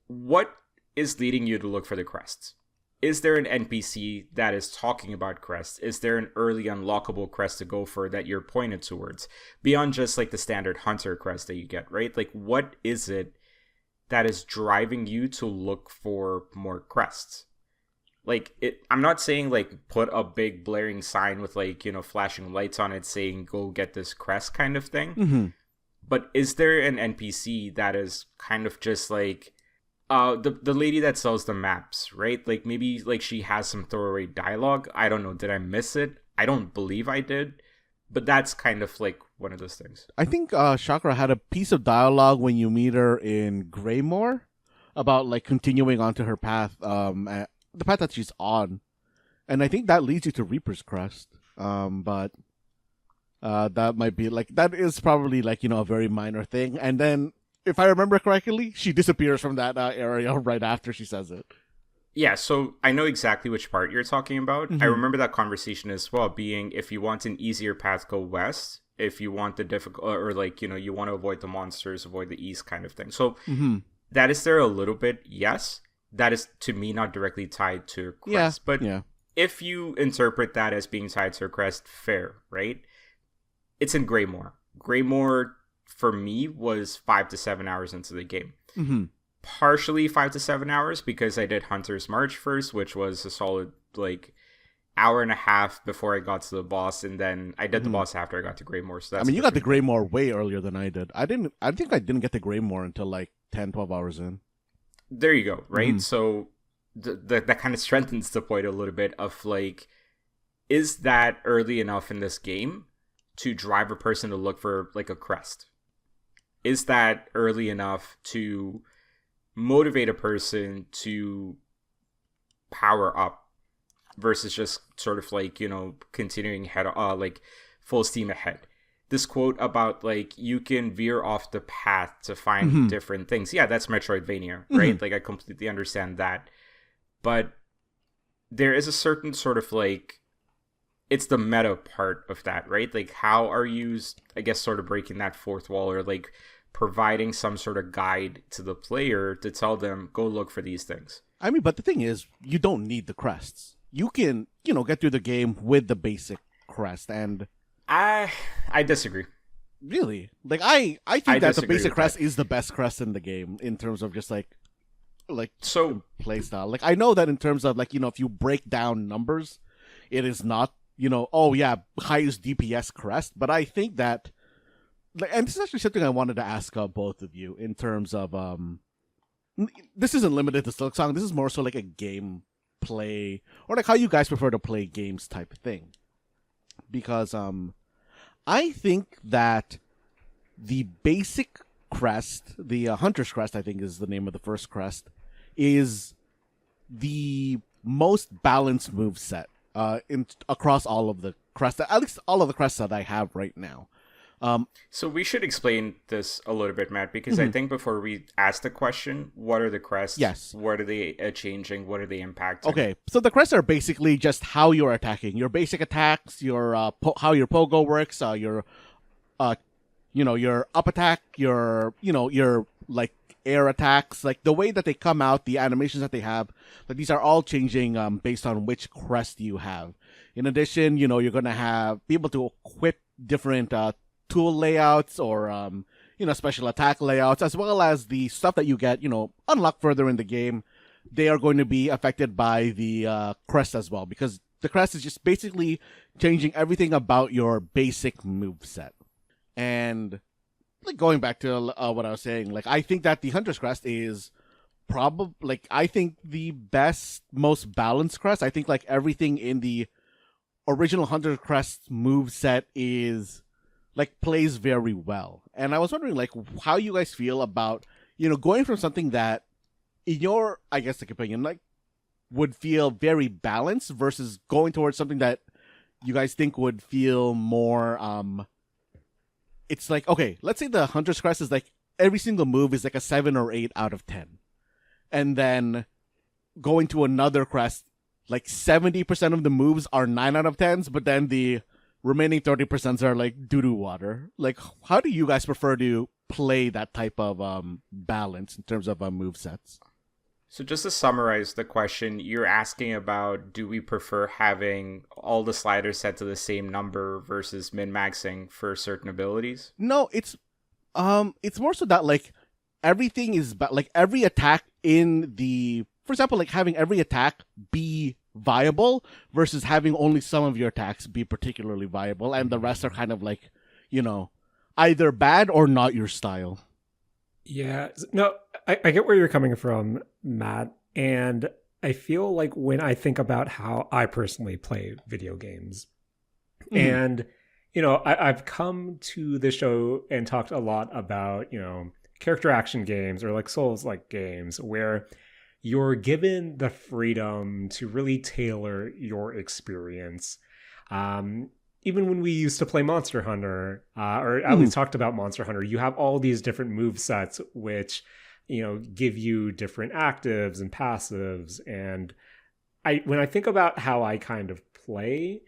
What is leading you to look for the crests? Is there an NPC that is talking about crests? Is there an early unlockable crest to go for that you're pointed towards? Beyond just, like, the standard hunter crest that you get, right? Like, what is it that is driving you to look for more crests? like it. I'm not saying like put a big blaring sign with like, you know, flashing lights on it saying go get this crest kind of thing. Mm-hmm. But is there an NPC that is kind of just like the lady that sells the maps, right? Like maybe like she has some throwaway dialogue. I don't know. Did I miss it? I don't believe I did. But that's kind of like one of those things. I think Chakra had a piece of dialogue when you meet her in Greymore about like continuing onto her path, the path that she's on, and I think that leads you to Reaper's Crest. But that might be like that is probably like, you know, a very minor thing. And then, if I remember correctly, she disappears from that area right after she says it. Yeah, so I know exactly which part you're talking about. Mm-hmm. I remember that conversation as well, being if you want an easier path, go west. If you want the difficult, or like, you know, you want to avoid the monsters, avoid the east kind of thing. So that is there a little bit, yes. That is, to me, not directly tied to a crest. But if you interpret that as being tied to a crest, fair, right? It's in Greymore. Greymore, for me, was 5 to 7 hours into the game. Mm-hmm. Partially 5 to 7 hours because I did Hunter's March first, which was a solid like hour and a half before I got to the boss, and then I did the boss after I got to Greymore. So that's, I mean, you got the Greymore way earlier than I did. I think I didn't get the Greymore until like 10, 12 hours in. There you go, right? So that kind of strengthens the point a little bit of like, is that early enough in this game to drive a person to look for like a crest? Is that early enough to motivate a person to power up versus just sort of like, you know, continuing head like full steam ahead? This quote about like you can veer off the path to find different things. Yeah, that's Metroidvania, right? Like I completely understand that. But there is a certain sort of like, it's the meta part of that, right? Like how are you, I guess, sort of breaking that fourth wall, or like providing some sort of guide to the player to tell them, go look for these things. I mean, but the thing is, you don't need the crests. You can, you know, get through the game with the basic crest, and I disagree. Really? Like I think that the basic crest is the best crest in the game in terms of just like so play style. Like I know that in terms of like, you know, if you break down numbers, it is not, you know, oh yeah, highest DPS crest, but I think that, and this is actually something I wanted to ask both of you in terms of this isn't limited to Silksong. This is more so like a game play, or like how you guys prefer to play games type of thing. Because I think that the basic crest, the Hunter's Crest, I think is the name of the first crest, is the most balanced move set across all of the crests, at least all of the crests that I have right now. So we should explain this a little bit, Matt, because I think before we ask the question, what are the crests? Yes. What are they changing? What are they impacting? Okay, so the crests are basically just how you're attacking. Your basic attacks, your how your pogo works, your up attack, your like air attacks, like the way that they come out, the animations that they have, like these are all changing based on which crest you have. In addition, you're gonna be able to equip different tool layouts or special attack layouts, as well as the stuff that you get unlocked further in the game. They are going to be affected by the crest as well, because the crest is just basically changing everything about your basic move set. And like going back to what I was saying, like I think that the Hunter's Crest is probably like I think the best, most balanced crest. I think like everything in the original Hunter's Crest move set is like plays very well. And I was wondering like how you guys feel about going from something that in your, I guess, like opinion, like would feel very balanced versus going towards something that you guys think would feel more it's like, okay, let's say the Hunter's Crest is like every single move is like a 7 or 8 out of 10. And then going to another crest, like 70% of the moves are 9 out of 10s, but then the remaining 30% are like doo-doo water. Like, how do you guys prefer to play that type of balance in terms of move sets? So just to summarize the question, you're asking about, do we prefer having all the sliders set to the same number versus min-maxing for certain abilities? No, it's more so that like everything is like every attack in the for example, like having every attack be viable versus having only some of your attacks be particularly viable, and the rest are kind of like, either bad or not your style. Yeah, no, I get where you're coming from, Matt, and I feel like when I think about how I personally play video games, and I've come to the show and talked a lot about character action games or like Souls-like games where you're given the freedom to really tailor your experience. Even when we used to play Monster Hunter, or at least talked about Monster Hunter, you have all these different move sets which, give you different actives and passives. And when I think about how I kind of play,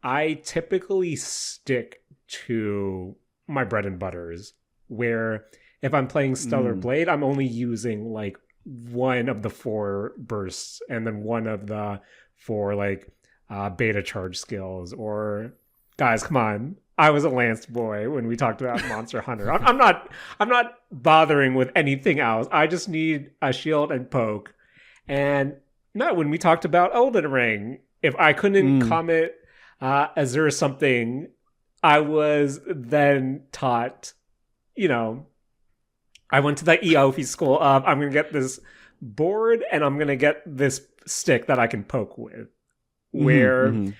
I typically stick to my bread and butters, where if I'm playing Stellar Blade, I'm only using like one of the 4 bursts and then one of the 4 like beta charge skills. Or guys, come on, I was a Lance boy when we talked about Monster Hunter. I'm not bothering with anything else. I just need a shield and poke. And no, when we talked about Elden Ring, if I couldn't comment as there is something, I was then taught, I went to the EOF school of, I'm going to get this board and I'm going to get this stick that I can poke with. Where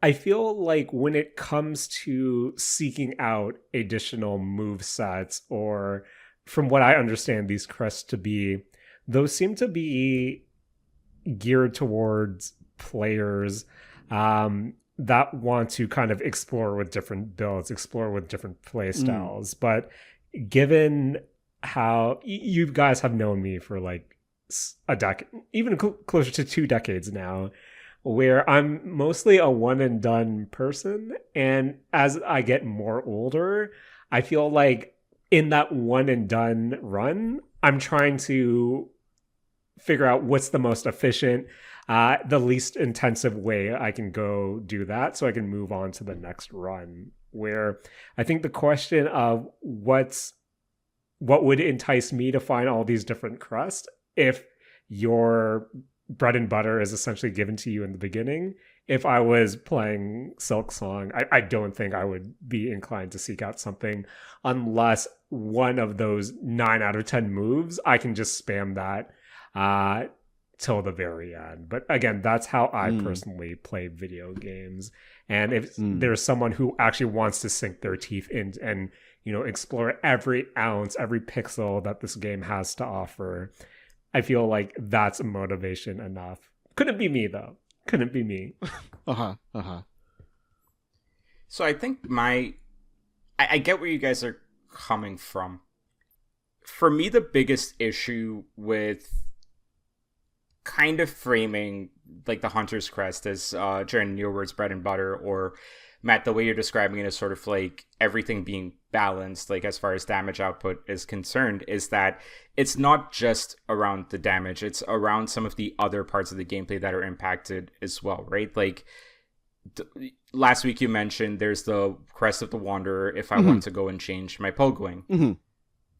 I feel like when it comes to seeking out additional move sets, or from what I understand these crests to be, those seem to be geared towards players that want to kind of explore with different builds, explore with different play styles. But given how you guys have known me for like a decade, even closer to 2 decades now, where I'm mostly a one and done person, and as I get more older, I feel like in that one and done run, I'm trying to figure out what's the most efficient, the least intensive way I can go do that, so I can move on to the next run. Where I think the question of what would entice me to find all these different crests, if your bread and butter is essentially given to you in the beginning. If I was playing Silksong, I don't think I would be inclined to seek out something unless one of those 9 out of 10 moves, I can just spam that till the very end. But again, that's how I personally play video games. And if there's someone who actually wants to sink their teeth in and explore every ounce, every pixel that this game has to offer, I feel like that's motivation enough. Couldn't be me, though. Couldn't be me. So I think I get where you guys are coming from. For me, the biggest issue with kind of framing like the Hunter's Crest as Jaren, in your words, bread and butter, or Matt, the way you're describing it is sort of like everything being balanced, like as far as damage output is concerned, is that it's not just around the damage, it's around some of the other parts of the gameplay that are impacted as well, right? Like last week you mentioned there's the Crest of the Wanderer if I want to go and change my pogoing.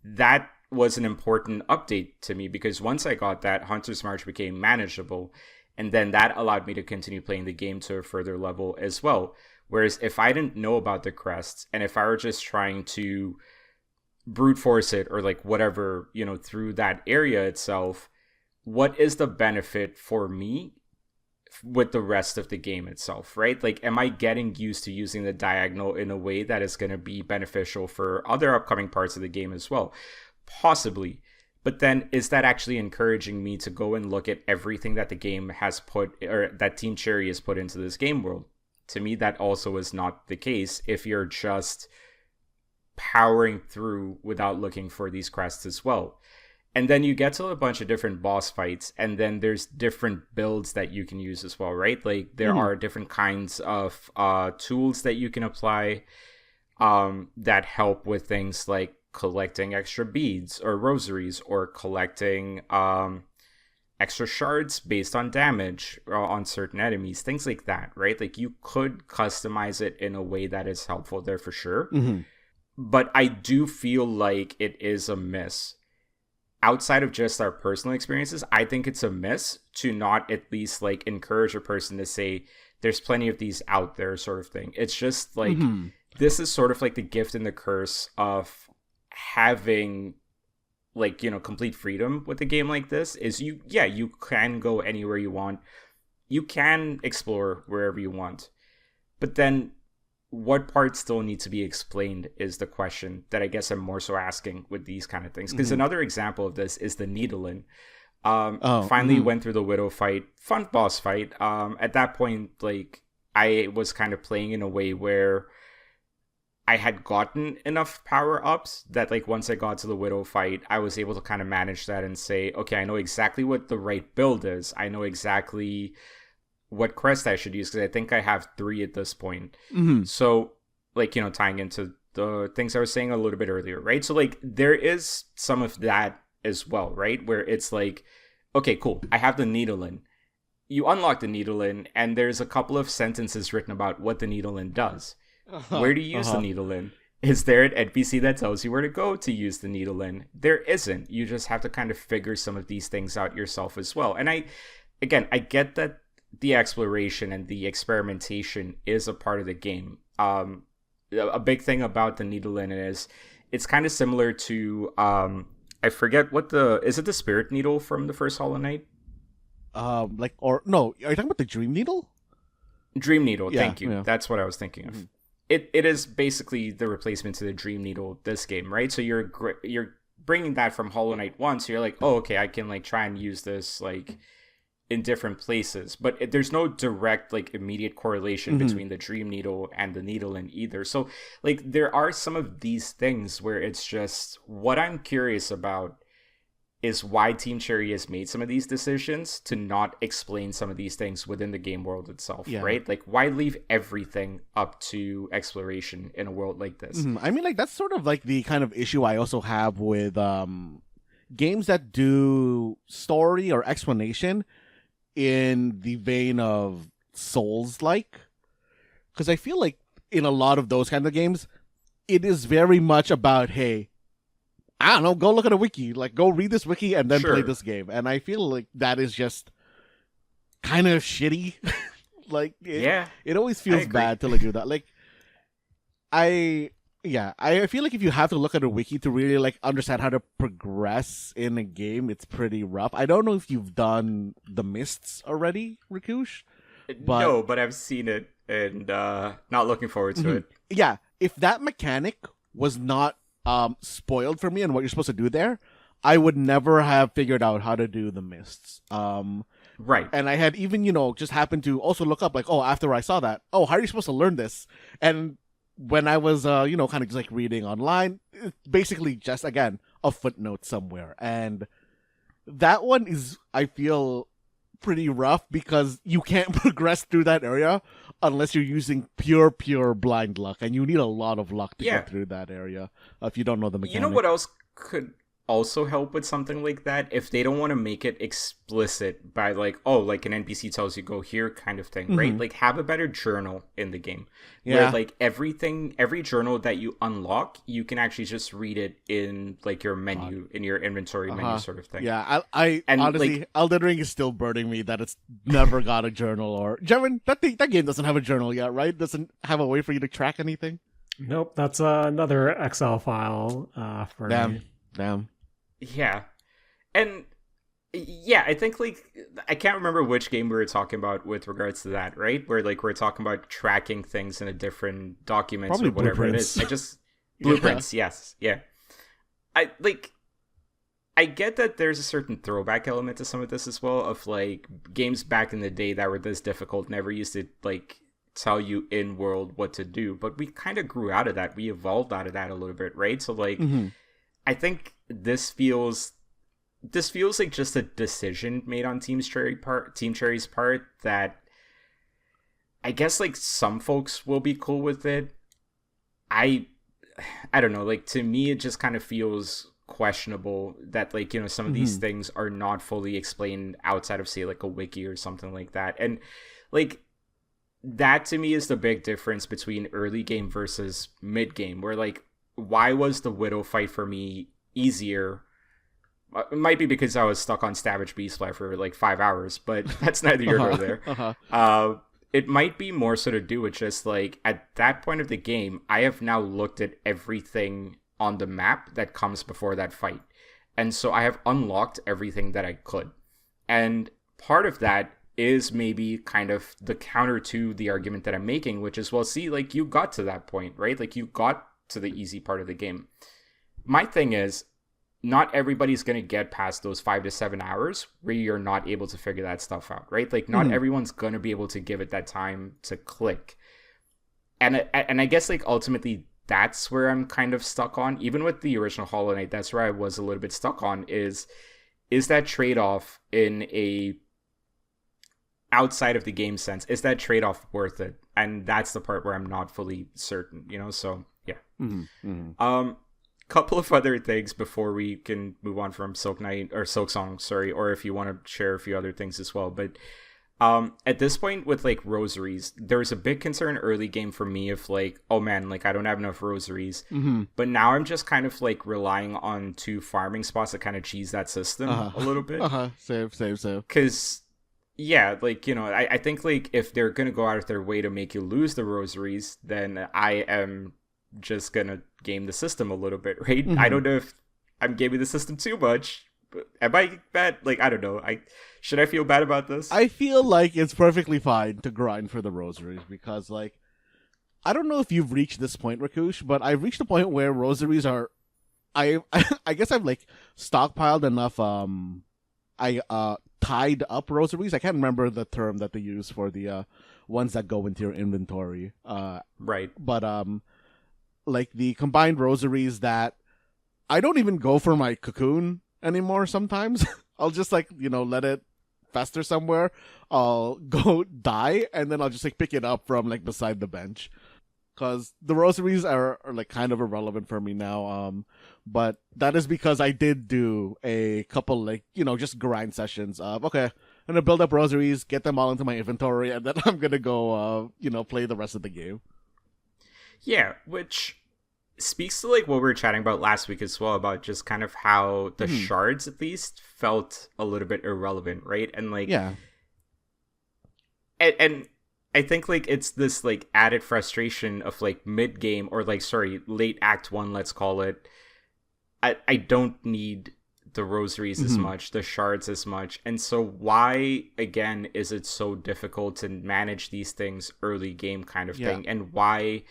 That was an important update to me, because once I got that, Hunter's March became manageable, and then that allowed me to continue playing the game to a further level as well. Whereas if I didn't know about the crests, and if I were just trying to brute force it or like whatever, through that area itself, what is the benefit for me with the rest of the game itself, right? Like, am I getting used to using the diagonal in a way that is going to be beneficial for other upcoming parts of the game as well? Possibly. But then is that actually encouraging me to go and look at everything that the game has put, or that Team Cherry has put into this game world? To me, that also is not the case if you're just powering through without looking for these crests as well. And then you get to a bunch of different boss fights, and then there's different builds that you can use as well, right? Like there are different kinds of tools that you can apply that help with things like collecting extra beads or rosaries, or collecting extra shards based on damage on certain enemies, things like that, right? Like you could customize it in a way that is helpful there for sure. But I do feel like it is a miss outside of just our personal experiences, I think it's a miss to not at least like encourage a person to say there's plenty of these out there sort of thing. It's just like this is sort of like the gift and the curse of having like, you know, complete freedom with a game like this is you can go anywhere you want. You can explore wherever you want. But then what parts still need to be explained is the question that I guess I'm more so asking with these kind of things. Because another example of this is the Needlin. Finally went through the Widow fight. Fun boss fight. At that point, like, I was kind of playing in a way where I had gotten enough power-ups that, like, once I got to the Widow fight, I was able to kind of manage that and say, okay, I know exactly what the right build is. I know exactly what crest I should use, because I think I have 3 at this point. So, like, you know, tying into the things I was saying a little bit earlier, right? So, like, there is some of that as well, right? Where it's like, okay, cool, I have the Needlin. You unlock the Needlin, and there's a couple of sentences written about what the Needlin does. Where do you use the Needlin? Is there an NPC that tells you where to go to use the Needlin? There isn't. You just have to kind of figure some of these things out yourself as well. And I get that the exploration and the experimentation is a part of the game. A big thing about the Needlin is it's kind of similar to I forget is it the Spirit Needle from the first Hollow Knight? Are you talking about the Dream Needle? Dream Needle, thank you. Yeah. That's what I was thinking of. It is basically the replacement to the Dream Needle this game, right? So you're bringing that from Hollow Knight 1, so you're like, oh, okay, I can like try and use this like in different places, but there's no direct like immediate correlation between the Dream Needle and the Needlin either. So like there are some of these things where it's just what I'm curious about is why Team Cherry has made some of these decisions to not explain some of these things within the game world itself, right? Like, why leave everything up to exploration in a world like this? I mean, like, that's sort of like the kind of issue I also have with games that do story or explanation in the vein of Souls-like. Because I feel like in a lot of those kind of games, it is very much about, hey, I don't know, go look at a wiki. Like, go read this wiki and then play this game. And I feel like that is just kind of shitty. Like, it always feels bad to like do that. Like, I feel like if you have to look at a wiki to really like understand how to progress in a game, it's pretty rough. I don't know if you've done the Mists already, Rakush. No, but I've seen it and not looking forward to it. Yeah, if that mechanic was not spoiled for me and what you're supposed to do there, I would never have figured out how to do the Mists. Right. And I had even, just happened to also look up like, oh, after I saw that, oh, how are you supposed to learn this? And when I was, kind of just like reading online, it's basically just, again, a footnote somewhere. And that one is, I feel, pretty rough because you can't progress through that area unless you're using pure blind luck, and you need a lot of luck to get through that area if you don't know the mechanic. You know what else could also help with something like that? If they don't want to make it explicit by like, oh, like an NPC tells you go here kind of thing, right? Like have a better journal in the game. Where like every journal that you unlock, you can actually just read it in like your menu, in your inventory menu sort of thing. Yeah, I honestly, like, Elden Ring is still burning me that it's never got a journal. Or Jaren, that game doesn't have a journal yet, right? Doesn't have a way for you to track anything. Nope, that's another Excel file for me. Damn. Yeah. And yeah, I think like I can't remember which game we were talking about with regards to that, right? Where like we're talking about tracking things in a different document or whatever it is. Blueprints, yes. Yeah. I get that there's a certain throwback element to some of this as well, of like games back in the day that were this difficult never used to like tell you in world what to do, but we kind of grew out of that. We evolved out of that a little bit, right? So like I think this feels like just a decision made on Team Cherry's part that I guess like some folks will be cool with it. I don't know, like to me it just kind of feels questionable that like, some of these things are not fully explained outside of say like a wiki or something like that. And like that to me is the big difference between early game versus mid game, where like why was the Widow fight for me easier It might be because I was stuck on Savage Beastfly for like 5 hours, but that's neither here nor there. It might be more so to do with just like at that point of the game, I have now looked at everything on the map that comes before that fight. And so I have unlocked everything that I could. And part of that is maybe kind of the counter to the argument that I'm making, which is, well, see, like you got to that point, right? Like you got to the easy part of the game. My thing is, not everybody's going to get past those 5 to 7 hours where you're not able to figure that stuff out, right? Like not everyone's going to be able to give it that time to click. And I guess like ultimately that's where I'm kind of stuck on. Even with the original Hollow Knight, that's where I was a little bit stuck on is that trade-off in a outside of the game sense, is that trade-off worth it? And that's the part where I'm not fully certain, you know? So yeah. Couple of other things before we can move on from Silksong, sorry, or if you want to share a few other things as well. But at this point with like rosaries, there was a big concern early game for me of like, oh man, like I don't have enough rosaries. But now I'm just kind of like relying on 2 farming spots to kind of cheese that system a little bit. Save. Because yeah, like, you know, I think like if they're gonna go out of their way to make you lose the rosaries, then I am just gonna game the system a little bit, right? I don't know if I'm gaming the system too much, but am I bad? Like, I don't know. Should I feel bad about this? I feel like it's perfectly fine to grind for the rosaries because, like, I don't know if you've reached this point, Rakush, but I've reached the point where rosaries are. I guess I've like stockpiled enough. I tied up rosaries. I can't remember the term that they use for the ones that go into your inventory. Right, but like the combined rosaries that I don't even go for my cocoon anymore sometimes. I'll just like, you know, let it fester somewhere. I'll go die and then I'll just like pick it up from like beside the bench. Cause the rosaries are like kind of irrelevant for me now. But that is because I did do a couple like, you know, just grind sessions of, okay, I'm going to build up rosaries, get them all into my inventory, and then I'm going to go, you know, play the rest of the game. Yeah, which speaks to like what we were chatting about last week as well, about just kind of how the shards at least felt a little bit irrelevant, right? And like, yeah, and I think like it's this like added frustration of like mid game or like late act 1, let's call it. I don't need the rosaries as much, the shards as much, and so why again is it so difficult to manage these things early game kind of thing, and why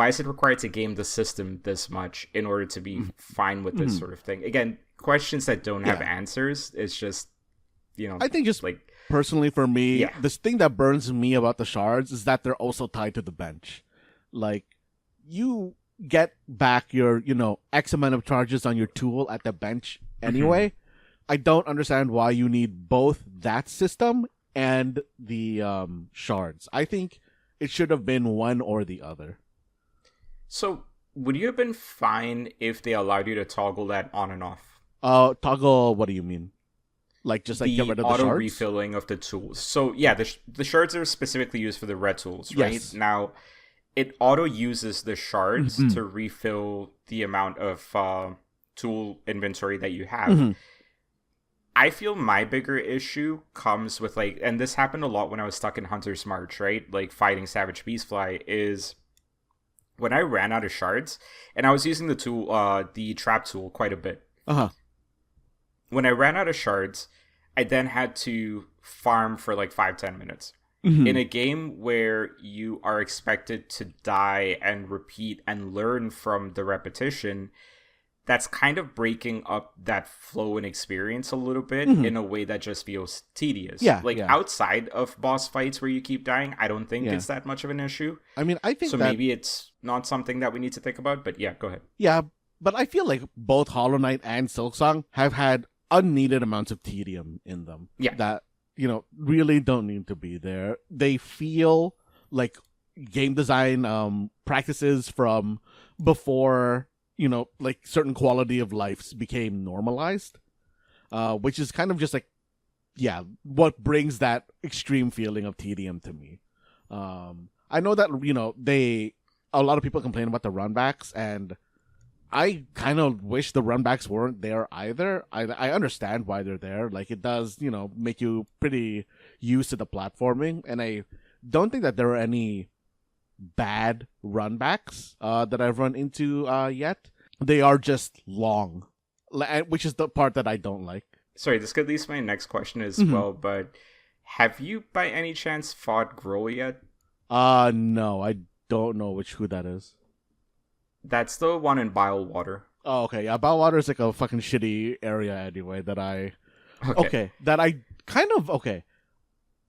is it required to game the system this much in order to be fine with this sort of thing? Again, questions that don't have answers. It's just, you know, I think just like personally for me, this thing that burns me about the shards is that they're also tied to the bench. Like, you get back your, you know, X amount of charges on your tool at the bench anyway. I don't understand why you need both that system and the shards. I think it should have been one or the other. So, would you have been fine if they allowed you to toggle that on and off? Toggle, what do you mean? Like, just like get rid of the shards? auto refilling of the tools. So, yeah, the shards are specifically used for the red tools, right? Yes. Now, it auto uses the shards to refill the amount of tool inventory that you have. I feel my bigger issue comes with, like, and this happened a lot when I was stuck in Hunter's March, right? Like, fighting Savage Beastfly, is when I ran out of shards, and I was using the tool, the trap tool quite a bit. When I ran out of shards, I then had to farm for like 5-10 minutes. In a game where you are expected to die and repeat and learn from the repetition, that's kind of breaking up that flow and experience a little bit in a way that just feels tedious. Outside of boss fights where you keep dying, I don't think it's that much of an issue. I mean, I think so. Maybe it's not something that we need to think about, but yeah, go ahead. Yeah, but I feel like both Hollow Knight and Silksong have had unneeded amounts of tedium in them. Yeah. That, you know, really don't need to be there. They feel like game design practices from before, you know, like certain quality of lives became normalized, which is kind of just like, what brings that extreme feeling of tedium to me. I know that, you know, a lot of people complain about the runbacks, and I kind of wish the runbacks weren't there either. I understand why they're there. Like, it does, make you pretty used to the platforming. And I don't think that there are any bad runbacks that I've run into yet. They are just long, which is the part that I don't like. Sorry, this could lead to my next question as well, but have you by any chance fought Grohl yet? No, I don't know who that is. That's the one in Bilewater. Oh, okay. Yeah, Bilewater is like a fucking shitty area anyway that I... Okay. That I kind of... Okay.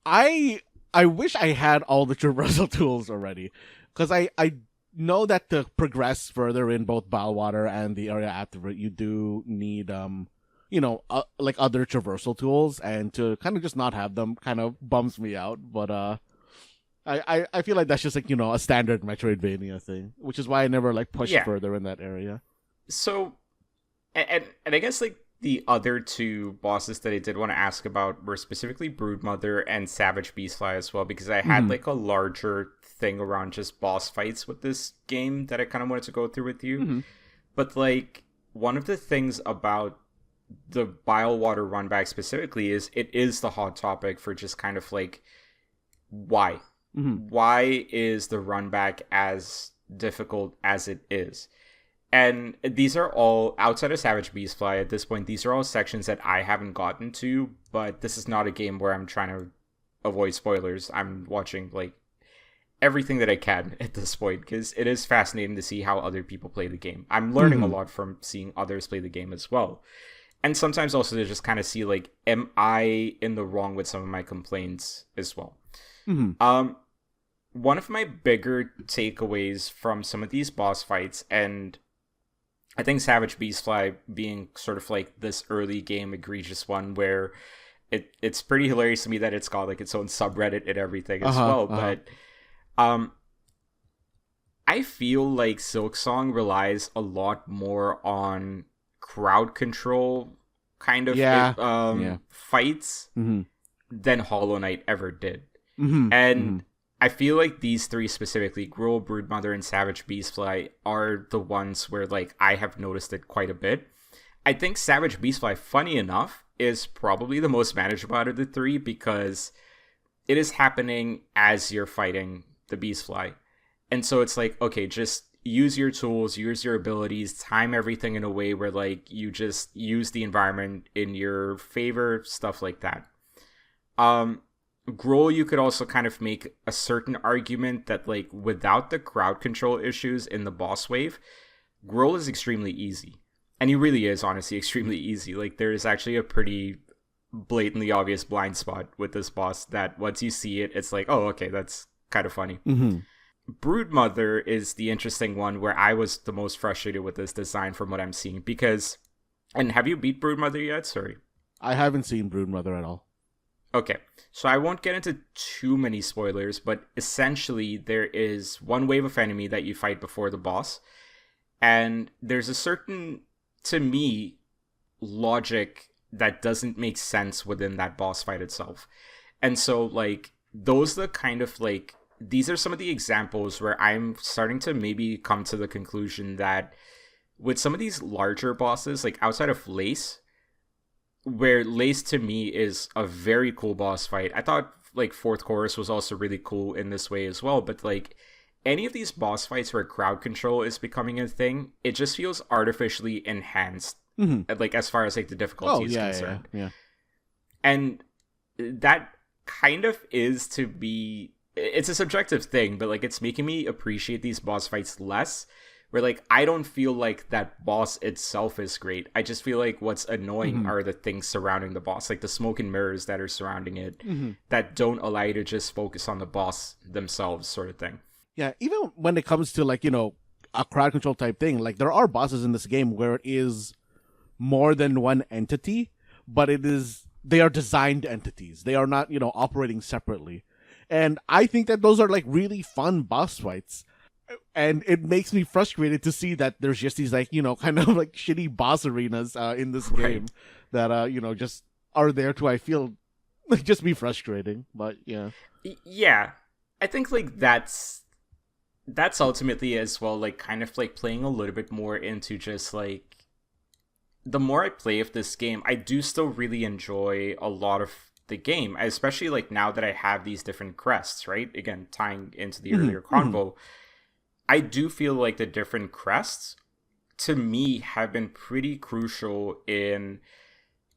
I wish I had all the traversal tools already. Because I know that to progress further in both Bilewater and the area after it, you do need, like other traversal tools. And to kind of just not have them kind of bums me out. But, I feel like that's just like, a standard Metroidvania thing, which is why I never like pushed further in that area. So, and I guess like the other two bosses that I did want to ask about were specifically Broodmother and Savage Beastfly as well, because I had like a larger thing around just boss fights with this game that I kind of wanted to go through with you. But like one of the things about the Bilewater runback specifically is it is the hot topic for just kind of like why. Why is the run back as difficult as it is? And these are all, outside of Savage Beastfly at this point, these are all sections that I haven't gotten to, but this is not a game where I'm trying to avoid spoilers. I'm watching like everything that I can at this point, because it is fascinating to see how other people play the game. I'm learning a lot from seeing others play the game as well. And sometimes also to just kind of see like, am I in the wrong with some of my complaints as well? One of my bigger takeaways from some of these boss fights, and I think Savage Beastfly being sort of like this early game egregious one where it's pretty hilarious to me that it's got like its own subreddit and everything as well. But I feel like Silksong relies a lot more on crowd control kind of fights than Hollow Knight ever did. And I feel like these three specifically, Grohl, Broodmother, and Savage Beastfly, are the ones where like I have noticed it quite a bit. I think Savage Beastfly, funny enough, is probably the most manageable out of the three because it is happening as you're fighting the Beastfly. And so it's like, okay, just use your tools, use your abilities, time everything in a way where like you just use the environment in your favor, stuff like that. Grohl, you could also kind of make a certain argument that like without the crowd control issues in the boss wave, Grohl is extremely easy. And he really is honestly extremely easy. Like there is actually a pretty blatantly obvious blind spot with this boss that once you see it, it's like, oh, okay, that's kind of funny. Broodmother is the interesting one where I was the most frustrated with this design from what I'm seeing because, and have you beat Broodmother yet? Sorry. I haven't seen Broodmother at all. Okay, so I won't get into too many spoilers, but essentially there is one wave of enemy that you fight before the boss, and there's a certain, to me, logic that doesn't make sense within that boss fight itself. And so, like, those are the kind of, like, these are some of the examples where I'm starting to maybe come to the conclusion that with some of these larger bosses, like outside of Lace, where Lace to me is a very cool boss fight. I thought like Fourth Chorus was also really cool in this way as well, but like any of these boss fights where crowd control is becoming a thing, it just feels artificially enhanced, like as far as like the difficulty is concerned. Yeah. And that kind of is to be, it's a subjective thing, but like it's making me appreciate these boss fights less. Where, like, I don't feel like that boss itself is great. I just feel like what's annoying are the things surrounding the boss. Like, the smoke and mirrors that are surrounding it that don't allow you to just focus on the boss themselves sort of thing. Yeah, even when it comes to, like, a crowd control type thing, like, there are bosses in this game where it is more than one entity, but they are designed entities. They are not, operating separately. And I think that those are, like, really fun boss fights. And it makes me frustrated to see that there's just these, like, kind of like shitty boss arenas in this game that, just are there to, I feel, like, just be frustrating. But, yeah. Yeah. I think, like, that's that's ultimately as well, like, kind of like playing a little bit more into just like, the more I play of this game, I do still really enjoy a lot of the game, especially like now that I have these different crests, right? Again, tying into the earlier convo, I do feel like the different crests to me have been pretty crucial in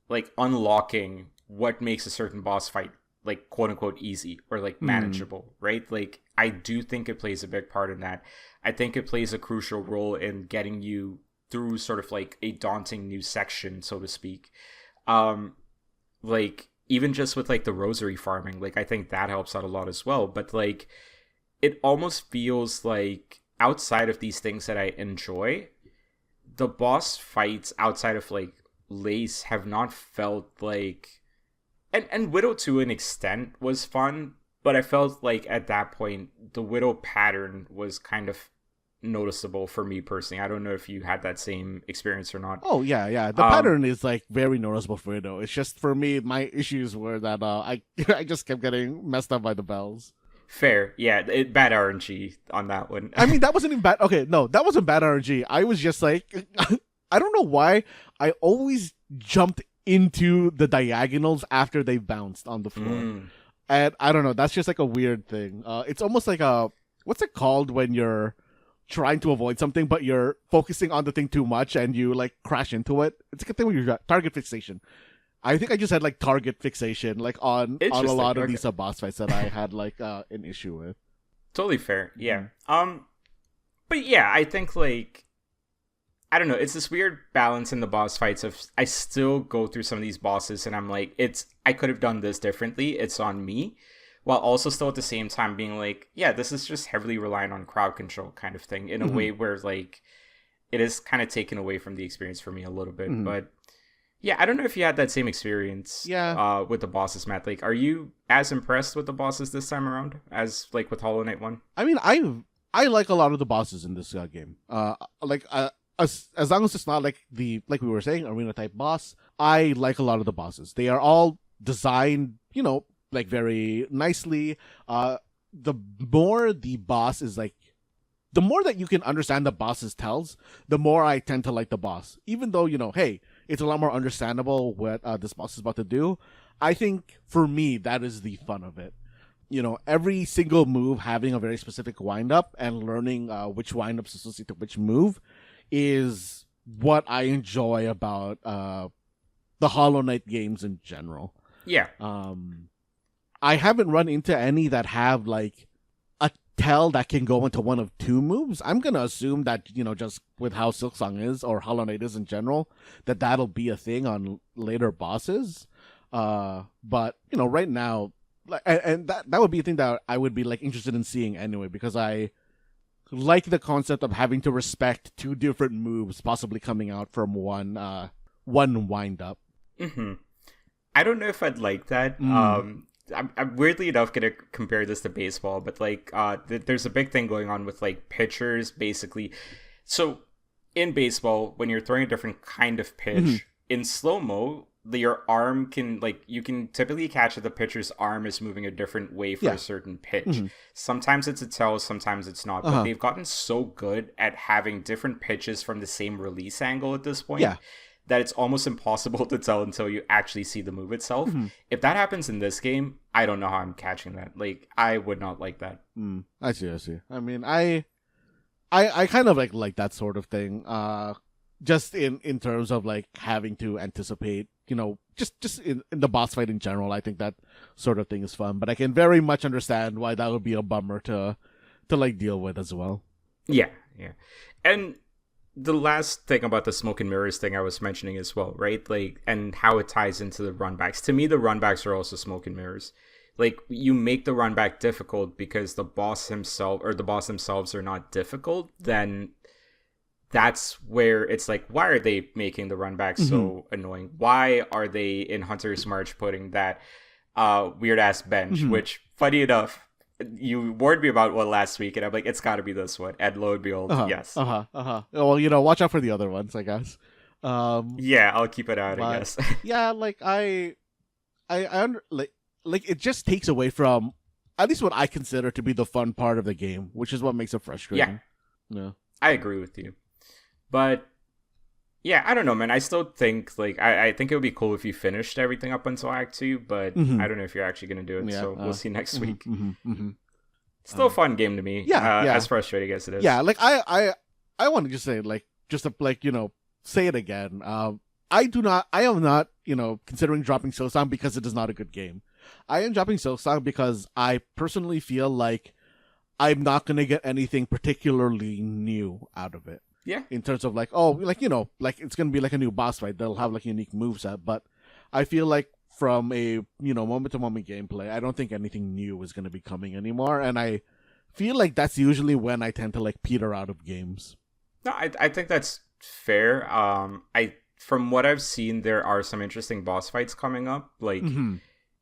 like unlocking what makes a certain boss fight like quote unquote easy or like manageable, right? Like I do think it plays a big part in that. I think it plays a crucial role in getting you through sort of like a daunting new section, so to speak. Like even just with like the rosary farming, like I think that helps out a lot as well. But like it almost feels like outside of these things that I enjoy, the boss fights outside of like Lace have not felt like, and Widow to an extent was fun, but I felt like at that point the Widow pattern was kind of noticeable for me personally. I don't know if you had that same experience or not. Oh yeah. The pattern is like very noticeable for Widow. It's just for me, my issues were that I just kept getting messed up by the bells. Fair, yeah, bad RNG on that one. I mean, that wasn't even bad. Okay, no, that wasn't bad RNG. I was just like, I don't know why I always jumped into the diagonals after they bounced on the floor. And I don't know, that's just like a weird thing. It's almost like what's it called when you're trying to avoid something, but you're focusing on the thing too much and you like crash into it? It's like a thing where you got target fixation. I think I just had like target fixation like on a lot of these boss fights that I had like an issue with. Totally fair. Yeah. But yeah, I think like I don't know, it's this weird balance in the boss fights of I still go through some of these bosses and I'm like, I could have done this differently. It's on me. While also still at the same time being like, yeah, this is just heavily reliant on crowd control kind of thing in a way where like it is kind of taken away from the experience for me a little bit. But yeah, I don't know if you had that same experience with the bosses, Matt. Like, are you as impressed with the bosses this time around as, like, with Hollow Knight 1? I mean, I like a lot of the bosses in this game. As long as it's not, like we were saying, arena-type boss, I like a lot of the bosses. They are all designed, like, very nicely. The more the boss is, like, the more that you can understand the boss's tells, the more I tend to like the boss. Even though, hey, it's a lot more understandable what this boss is about to do. I think, for me, that is the fun of it. Every single move having a very specific wind-up and learning which wind-ups associate to which move is what I enjoy about the Hollow Knight games in general. Yeah. I haven't run into any that have, like, a tell that can go into one of two moves. I'm going to assume that, just with how Silksong is, or Hollow Knight is in general, that'll be a thing on later bosses. But, right now, and that would be a thing that I would be, like, interested in seeing anyway, because I like the concept of having to respect two different moves possibly coming out from one wind-up. I don't know if I'd like that. I'm weirdly enough gonna compare this to baseball, but like there's a big thing going on with like pitchers basically. So in baseball, when you're throwing a different kind of pitch in slow-mo, your arm can, like, you can typically catch that the pitcher's arm is moving a different way for a certain pitch. Sometimes it's a tell, sometimes it's not, but they've gotten so good at having different pitches from the same release angle at this point that it's almost impossible to tell until you actually see the move itself. If that happens in this game, I don't know how I'm catching that. Like, I would not like that. I see. I mean, I kind of like that sort of thing. Just in terms of like having to anticipate, just in the boss fight in general. I think that sort of thing is fun, but I can very much understand why that would be a bummer to like deal with as well. Yeah. And the last thing about the smoke and mirrors thing I was mentioning as well, right? Like, and how it ties into the runbacks. To me, the runbacks are also smoke and mirrors. Like, you make the runback difficult because the boss himself or the boss themselves are not difficult, then that's where it's like, why are they making the runback so annoying? Why are they in Hunter's March putting that weird ass bench? Which, funny enough, you warned me about one last week, and I'm like, it's got to be this one. And lo and behold, yes. Well, watch out for the other ones, I guess. Yeah, I'll keep it out, I guess. Yeah, like I like it just takes away from at least what I consider to be the fun part of the game, which is what makes it frustrating. Yeah. I agree with you. But yeah, I don't know, man. I still think like I think it would be cool if you finished everything up until Act 2, but I don't know if you're actually gonna do it. So we'll see next week. Still a fun game to me. As frustrating as it is. Yeah, like I want to just say just to say it again. I am not, considering dropping Silksong because it is not a good game. I am dropping Silksong because I personally feel like I'm not going to get anything particularly new out of it. Yeah. In terms of it's going to be like a new boss fight. They'll have like unique moveset, but I feel like from a, moment-to-moment gameplay, I don't think anything new is going to be coming anymore. And I feel like that's usually when I tend to like peter out of games. No, I think that's fair. From what I've seen, there are some interesting boss fights coming up. Like,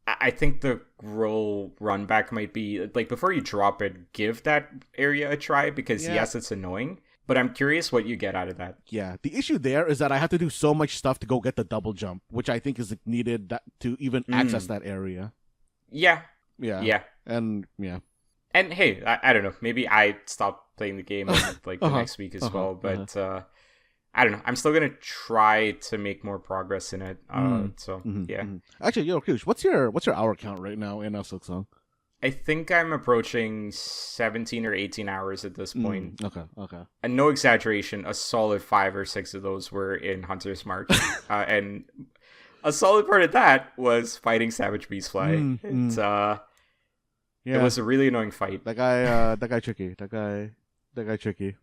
I think the run back might be like before you drop it, give that area a try because yes, it's annoying. But I'm curious what you get out of that. Yeah, the issue there is that I have to do so much stuff to go get the double jump, which I think is needed to even access that area. Yeah. And hey, I don't know. Maybe I stop playing the game like the next week as well. But I don't know. I'm still gonna try to make more progress in it. Actually, Rakush, what's your hour count right now in Silksong? I think I'm approaching 17 or 18 hours at this point. Okay. And no exaggeration, a solid 5 or 6 of those were in Hunter's March. And a solid part of that was fighting Savage Beastfly. It was a really annoying fight. That guy tricky. That guy tricky.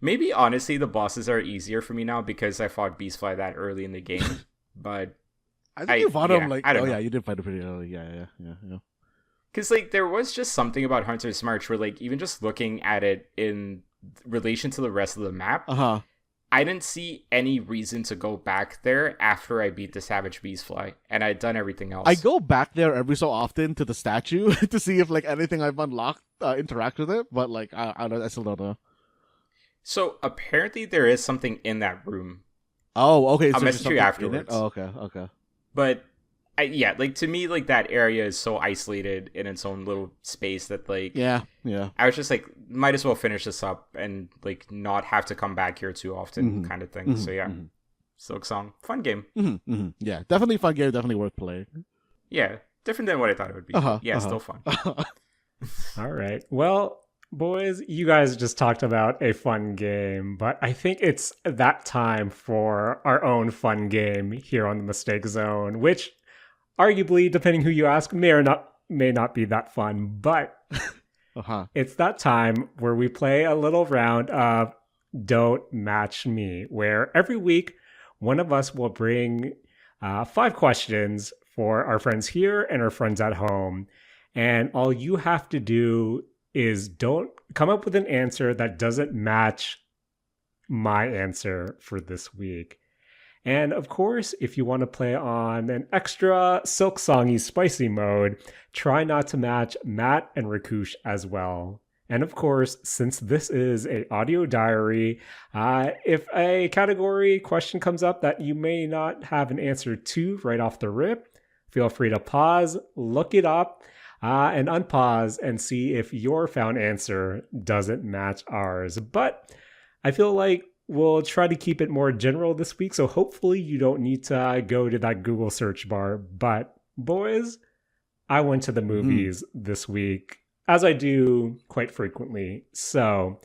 Maybe, honestly, the bosses are easier for me now because I fought Beastfly that early in the game. But I think you fought him like... Oh, yeah, you did fight him pretty early. Yeah. Because, like, there was just something about Hunter's March where, like, even just looking at it in relation to the rest of the map, I didn't see any reason to go back there after I beat the Savage Beastfly, and I'd done everything else. I go back there every so often to the statue to see if, like, anything I've unlocked interact with it, but, like, I still don't know. So, apparently there is something in that room. Oh, okay. I'll message you afterwards. Oh, okay. But... like to me, like that area is so isolated in its own little space that like yeah I was just like might as well finish this up and like not have to come back here too often kind of thing. So Silksong, fun game. Yeah, definitely fun game, definitely worth playing. Yeah, different than what I thought it would be. Still fun. All right, well boys, you guys just talked about a fun game, but I think it's that time for our own fun game here on the Mistake Zone, which arguably, depending who you ask, may not be that fun, but it's that time where we play a little round of Don't Match Me, where every week one of us will bring 5 questions for our friends here and our friends at home, and all you have to do is don't come up with an answer that doesn't match my answer for this week. And of course, if you want to play on an extra Silksong-y spicy mode, try not to match Matt and Rakush as well. And of course, since this is an audio diary, if a category question comes up that you may not have an answer to right off the rip, feel free to pause, look it up, and unpause and see if your found answer doesn't match ours. But I feel like we'll try to keep it more general this week, so hopefully you don't need to go to that Google search bar. But boys, I went to the movies this week, as I do quite frequently. So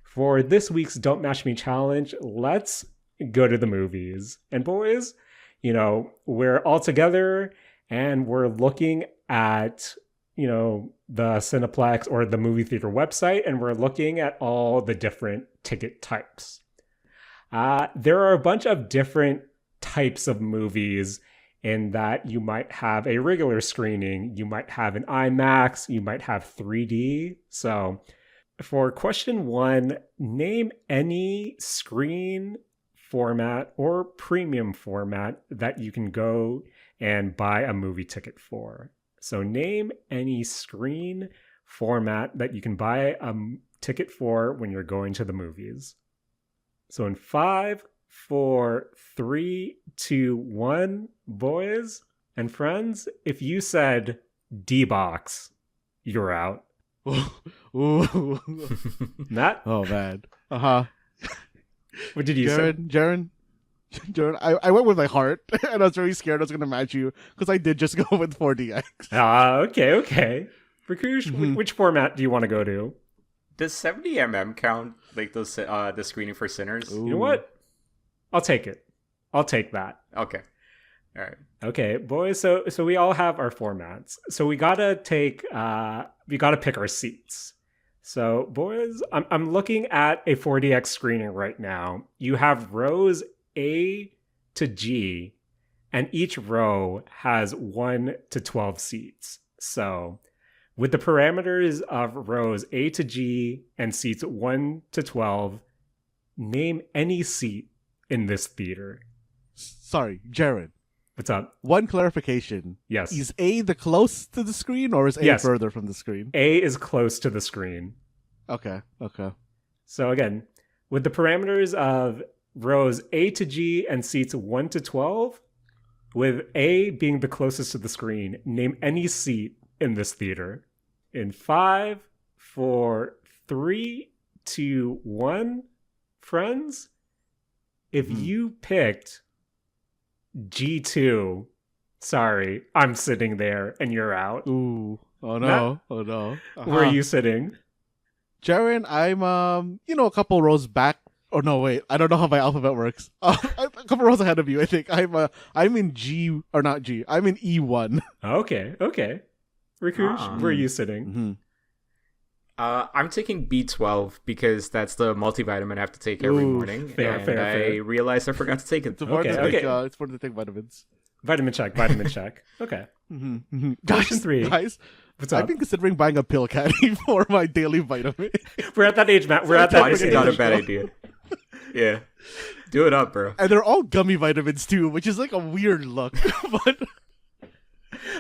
for this week's Don't Match Me challenge, let's go to the movies. And boys, we're all together and we're looking at, the Cineplex or the movie theater website, and we're looking at all the different ticket types. There are a bunch of different types of movies in that you might have a regular screening, you might have an IMAX, you might have 3D. So for question 1, name any screen format or premium format that you can go and buy a movie ticket for. So name any screen format that you can buy a ticket for when you're going to the movies. So in 5, 4, 3, 2, 1, boys and friends, if you said D-Box, you're out. Ooh. Matt? Oh, man. Uh-huh. What did you say? Jaren, I went with my heart, and I was very scared I was going to match you, because I did just go with 4DX. Okay. Rakush, which format do you want to go to? Does 70mm count, like those the screening for sinners? Ooh. You know what? I'll take it. I'll take that. Okay. All right. Okay, boys. So we all have our formats. So we gotta pick our seats. So boys, I'm looking at a 4DX screening right now. You have rows A to G, and each row has 1 to 12 seats. So with the parameters of rows A to G and seats 1 to 12, name any seat in this theater. Sorry, Jaren. What's up? One clarification. Yes. Is A the close to the screen, or is A further from the screen? A is close to the screen. Okay. So again, with the parameters of rows A to G and seats 1 to 12, with A being the closest to the screen, name any seat in this theater. In 5, 4, 3, 2, 1, friends, if you picked G2, sorry, I'm sitting there and you're out. Ooh. Oh no. Where are you sitting? Jaren, I'm a couple rows back. Oh no, wait. I don't know how my alphabet works. A couple rows ahead of you, I think. I'm in G, or not G. I'm in E1. Okay. Rakush, where are you sitting? Mm-hmm. I'm taking B12 because that's the multivitamin I have to take every morning. Fair. I realized I forgot to take it. It's important to take vitamins. Vitamin check. Okay. Mm-hmm. Question 3. Guys, what's up? I've been considering buying a pill caddy for my daily vitamin. We're at that age, Matt. We're at that age. Not a bad idea. Yeah. Do it up, bro. And they're all gummy vitamins too, which is like a weird look. But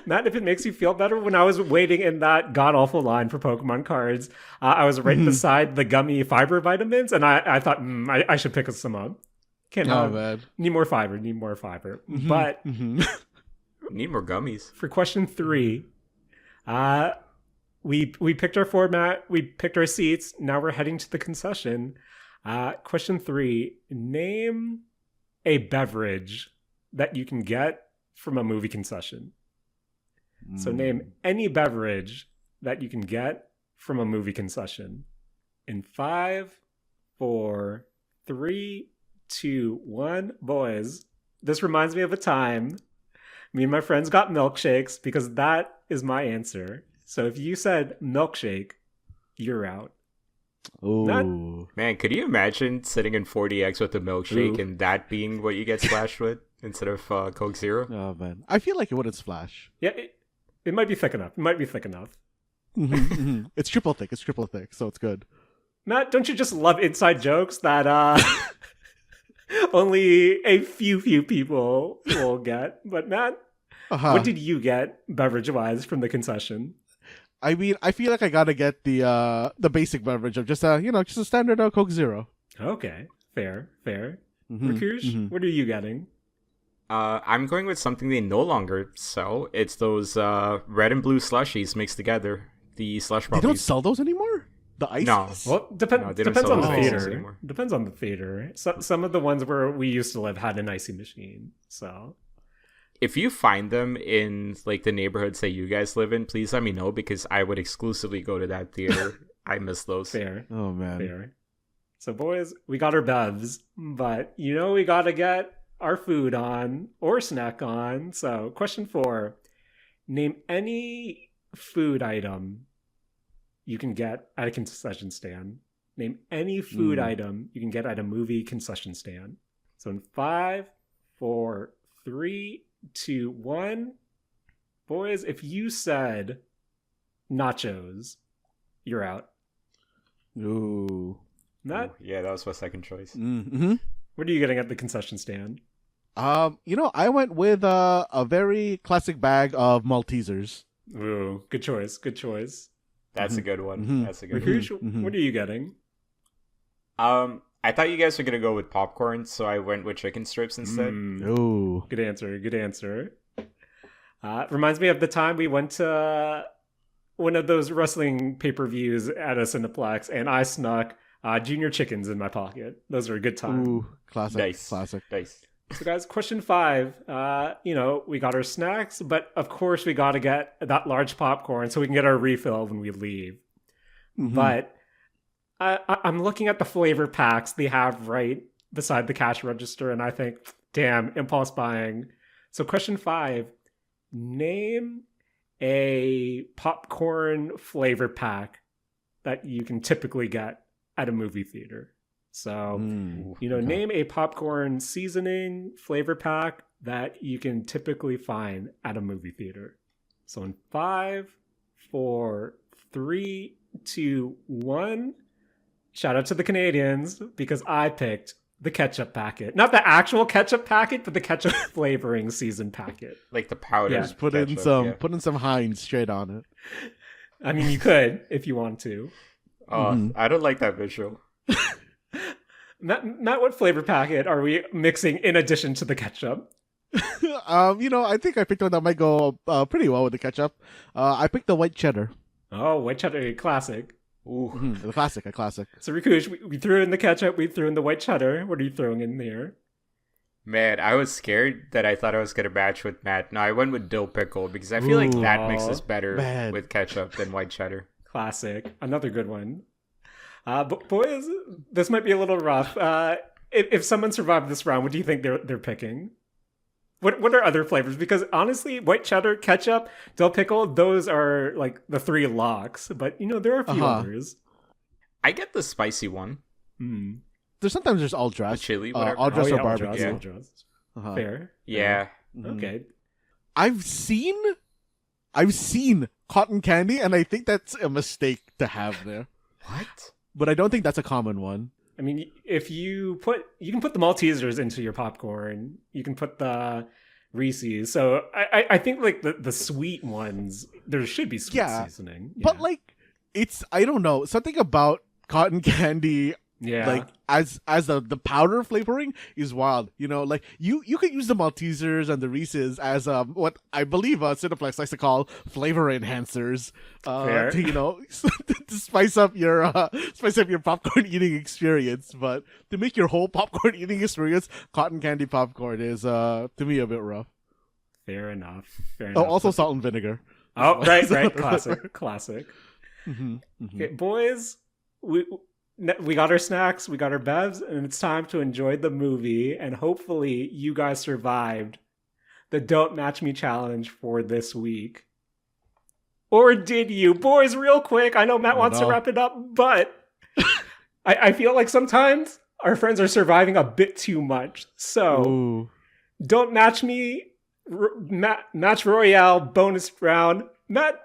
Matt, if it makes you feel better, when I was waiting in that god-awful line for Pokemon cards, I was right beside the gummy fiber vitamins, and I thought, I should pick some up. Man. Need more fiber. But need more gummies. For question 3, we picked our format, we picked our seats, now we're heading to the concession. Question 3, name a beverage that you can get from a movie concession. So name any beverage that you can get from a movie concession. In 5, 4, 3, 2, 1. Boys, this reminds me of a time me and my friends got milkshakes because that is my answer. So if you said milkshake, you're out. Oh man, could you imagine sitting in 40X with a milkshake and that being what you get splashed with instead of Coke Zero? Oh man, I feel like it wouldn't splash. Yeah, it might be thick enough. It's triple thick, so it's good. Matt, don't you just love inside jokes that only a few people will get? But Matt, what did you get beverage-wise from the concession? I mean, I feel like I gotta get the basic beverage of just a standard Coke Zero. Okay, fair. Rakush, what are you getting? I'm going with something they no longer sell. It's those red and blue slushies mixed together. The slush puppies. They don't sell those anymore? The ice? No. Well, depends on the theater. Depends on the theater. Some of the ones where we used to live had an icy machine. So if you find them in like the neighborhoods that you guys live in, please let me know because I would exclusively go to that theater. I miss those. Fair. Oh man. Fair. So boys, we got our bevs, but we gotta get our food on or snack on. So question 4, name any food item you can get at a concession stand. Name any food item you can get at a movie concession stand. So in 5, 4, 3, 2, 1. Boys, if you said nachos, you're out. Ooh. Matt? Oh, yeah, that was my second choice. Mm-hmm. What are you getting at the concession stand? I went with a very classic bag of Maltesers. Ooh, good choice. That's a good one. That's a good one. What are you getting? I thought you guys were gonna go with popcorn, so I went with chicken strips instead. Ooh, good answer. Reminds me of the time we went to one of those wrestling pay-per-views at a Cineplex, and I snuck Junior Chickens in my pocket. Those are a good time. Ooh, classic. Nice. Classic. Nice. So guys, question 5. We got our snacks, but of course we got to get that large popcorn so we can get our refill when we leave. Mm-hmm. But I'm looking at the flavor packs they have right beside the cash register, and I think, damn, impulse buying. So question 5, name a popcorn flavor pack that you can typically get at a movie theater. So, name a popcorn seasoning flavor pack that you can typically find at a movie theater. So in 5, 4, 3, 2, 1. Shout out to the Canadians because I picked the ketchup packet. Not the actual ketchup packet, but the ketchup flavoring season packet. Like the powder. Yeah. Just put in some Heinz straight on it. I mean, you could if you want to. I don't like that visual. Matt, what flavor packet are we mixing in addition to the ketchup? I think I picked one that might go pretty well with the ketchup. I picked the white cheddar. Oh, white cheddar, classic. Ooh, a classic. So Rakush, we threw in the ketchup, we threw in the white cheddar. What are you throwing in there? Man, I was scared that I thought I was going to match with Matt. No, I went with dill pickle because I feel like that mixes better with ketchup than white cheddar. Classic. Another good one. But boys, this might be a little rough. If someone survived this round, what do you think they're picking? What are other flavors? Because honestly, white cheddar, ketchup, dill pickle, those are like the 3 locks. But there are a few others. I get the spicy one. Sometimes there's all dressed. The chili, whatever. All dressed or barbecue. All dressed. Fair. Yeah. Okay. I've seen cotton candy, and I think that's a mistake to have there. What? But I don't think that's a common one. I mean, if you can put the Maltesers into your popcorn. You can put the Reese's. So I think like the sweet ones, there should be sweet seasoning. Yeah. But like, I don't know, something about cotton candy. Yeah. Like as the powder flavoring is wild. Like you could use the Maltesers and the Reese's as what I believe Cineplex likes to call flavor enhancers. To spice up your popcorn eating experience. But to make your whole popcorn eating experience cotton candy popcorn is to me a bit rough. Fair enough. Also salt and vinegar. Oh, right. Classic. Okay, boys, we got our snacks, we got our bevs, and it's time to enjoy the movie. And hopefully you guys survived the Don't Match Me challenge for this week. Or did you? Boys, real quick, I know Matt wants to wrap it up, but I feel like sometimes our friends are surviving a bit too much. So, Don't Match Me, Match Royale bonus round. Matt,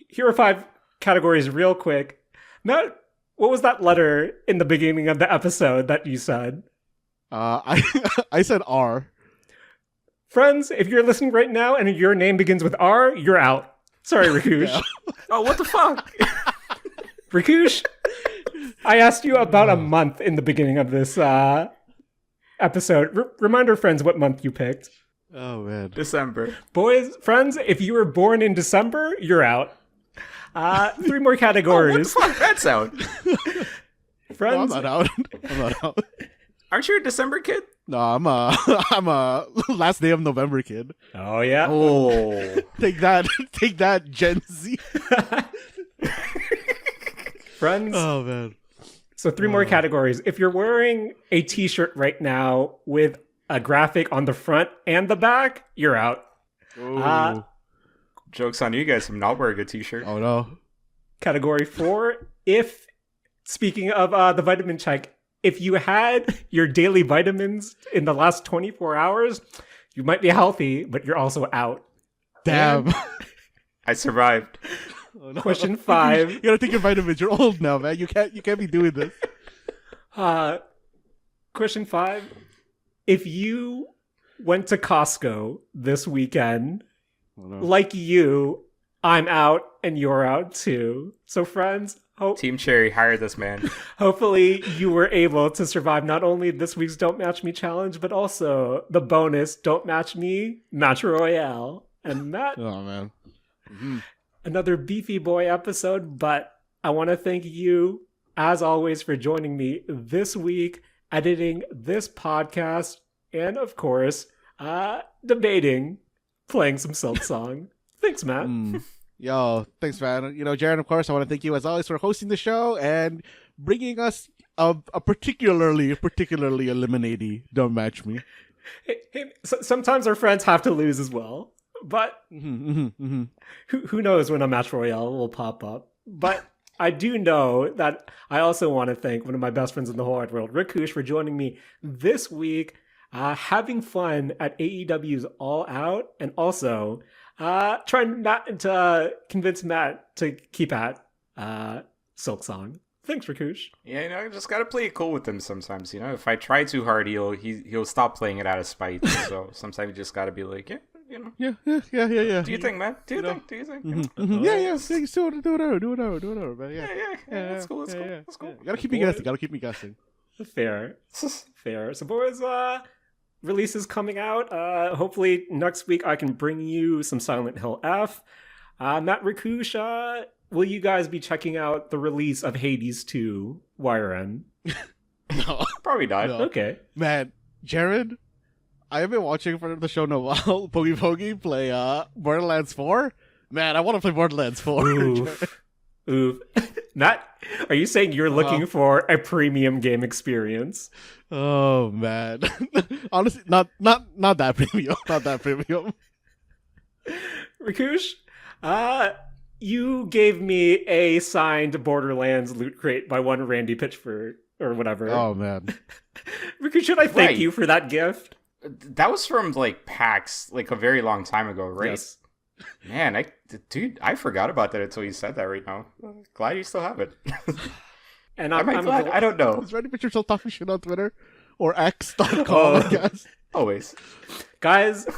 here are 5 categories real quick. Matt, what was that letter in the beginning of the episode that you said? I said R. Friends, if you're listening right now and your name begins with R, you're out. Sorry, Rakush. Yeah. Oh, what the fuck? Rakush, I asked you about a month in the beginning of this episode. Remind our friends what month you picked. Oh, man. December. Boys, friends, if you were born in December, you're out. 3 more categories. Oh, what the fuck? That's out. Friends, I'm not out. Aren't you a December kid? No, I'm a last day of November kid. Oh yeah. Oh, take that, Gen Z. Friends. Oh man. So 3 more categories. If you're wearing a t-shirt right now with a graphic on the front and the back, you're out. Joke's on you guys. I'm not wearing a t-shirt. Oh no. Category 4. If, speaking of the vitamin check, if you had your daily vitamins in the last 24 hours, you might be healthy, but you're also out. Damn. And I survived. Oh, no. Question 5. You gotta take your vitamins. You're old now, man. You can't be doing this. Question 5. If you went to Costco this weekend, like you, I'm out and you're out too. So friends, Team Cherry, hire this man. Hopefully you were able to survive not only this week's Don't Match Me challenge, but also the bonus Don't Match Me Match Royale. And Matt, oh man, another Beefy Boy episode, but I want to thank you, as always, for joining me this week, editing this podcast, and of course, debating, playing some Silksong. Thanks, Matt. Yo, thanks, man. You know, Jaren, of course, I want to thank you as always for hosting the show and bringing us a particularly eliminating Don't Match Me. Hey, sometimes our friends have to lose as well, but who knows when a Match Royale will pop up. But I do know that I also want to thank one of my best friends in the whole wide world, Rakush, for joining me this week, having fun at AEW's All Out, and also trying to convince Matt to keep at Silksong. Thanks, Rakush. Yeah, you know, I just gotta play it cool with him sometimes. You know, if I try too hard, he'll stop playing it out of spite. So sometimes you just gotta be like, yeah, you know. Yeah. Do you think, man? Do you think? Yeah. Do whatever, man. Yeah. That's cool. That's cool. Gotta keep me guessing. Fair. So, boys, releases coming out. Hopefully next week I can bring you some Silent Hill F. Matt, Rakush, will you guys be checking out the release of Hades 2 YRN? No. Probably not. No. Okay. Man, Jaren, I have been watching for the show in a while. Pogi play Borderlands 4. Man, I want to play Borderlands 4. Oof. Matt, are you saying you're looking for a premium game experience? Oh, man. Honestly, not that premium. Not that premium. Rakush, you gave me a signed Borderlands loot crate by one Randy Pitchford or whatever. Oh, man. Rakush, should I thank you for that gift? That was from like PAX, like a very long time ago, right? Yes. Man, I forgot about that until you said that right now. Glad you still have it. And I'm glad. I don't know. Is Randy Pitchford still talking shit on Twitter? Or X.com, I guess. Always. Guys,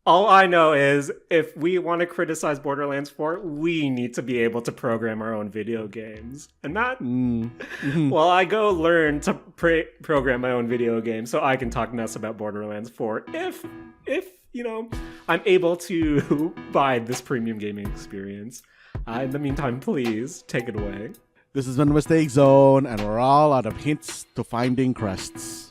all I know is if we want to criticize Borderlands 4, we need to be able to program our own video games. And that, well, I go learn to program my own video games so I can talk mess about Borderlands 4 if you know, I'm able to buy this premium gaming experience. In the meantime, please take it away. This has been the Mistake Zone, and we're all out of hints to finding crests.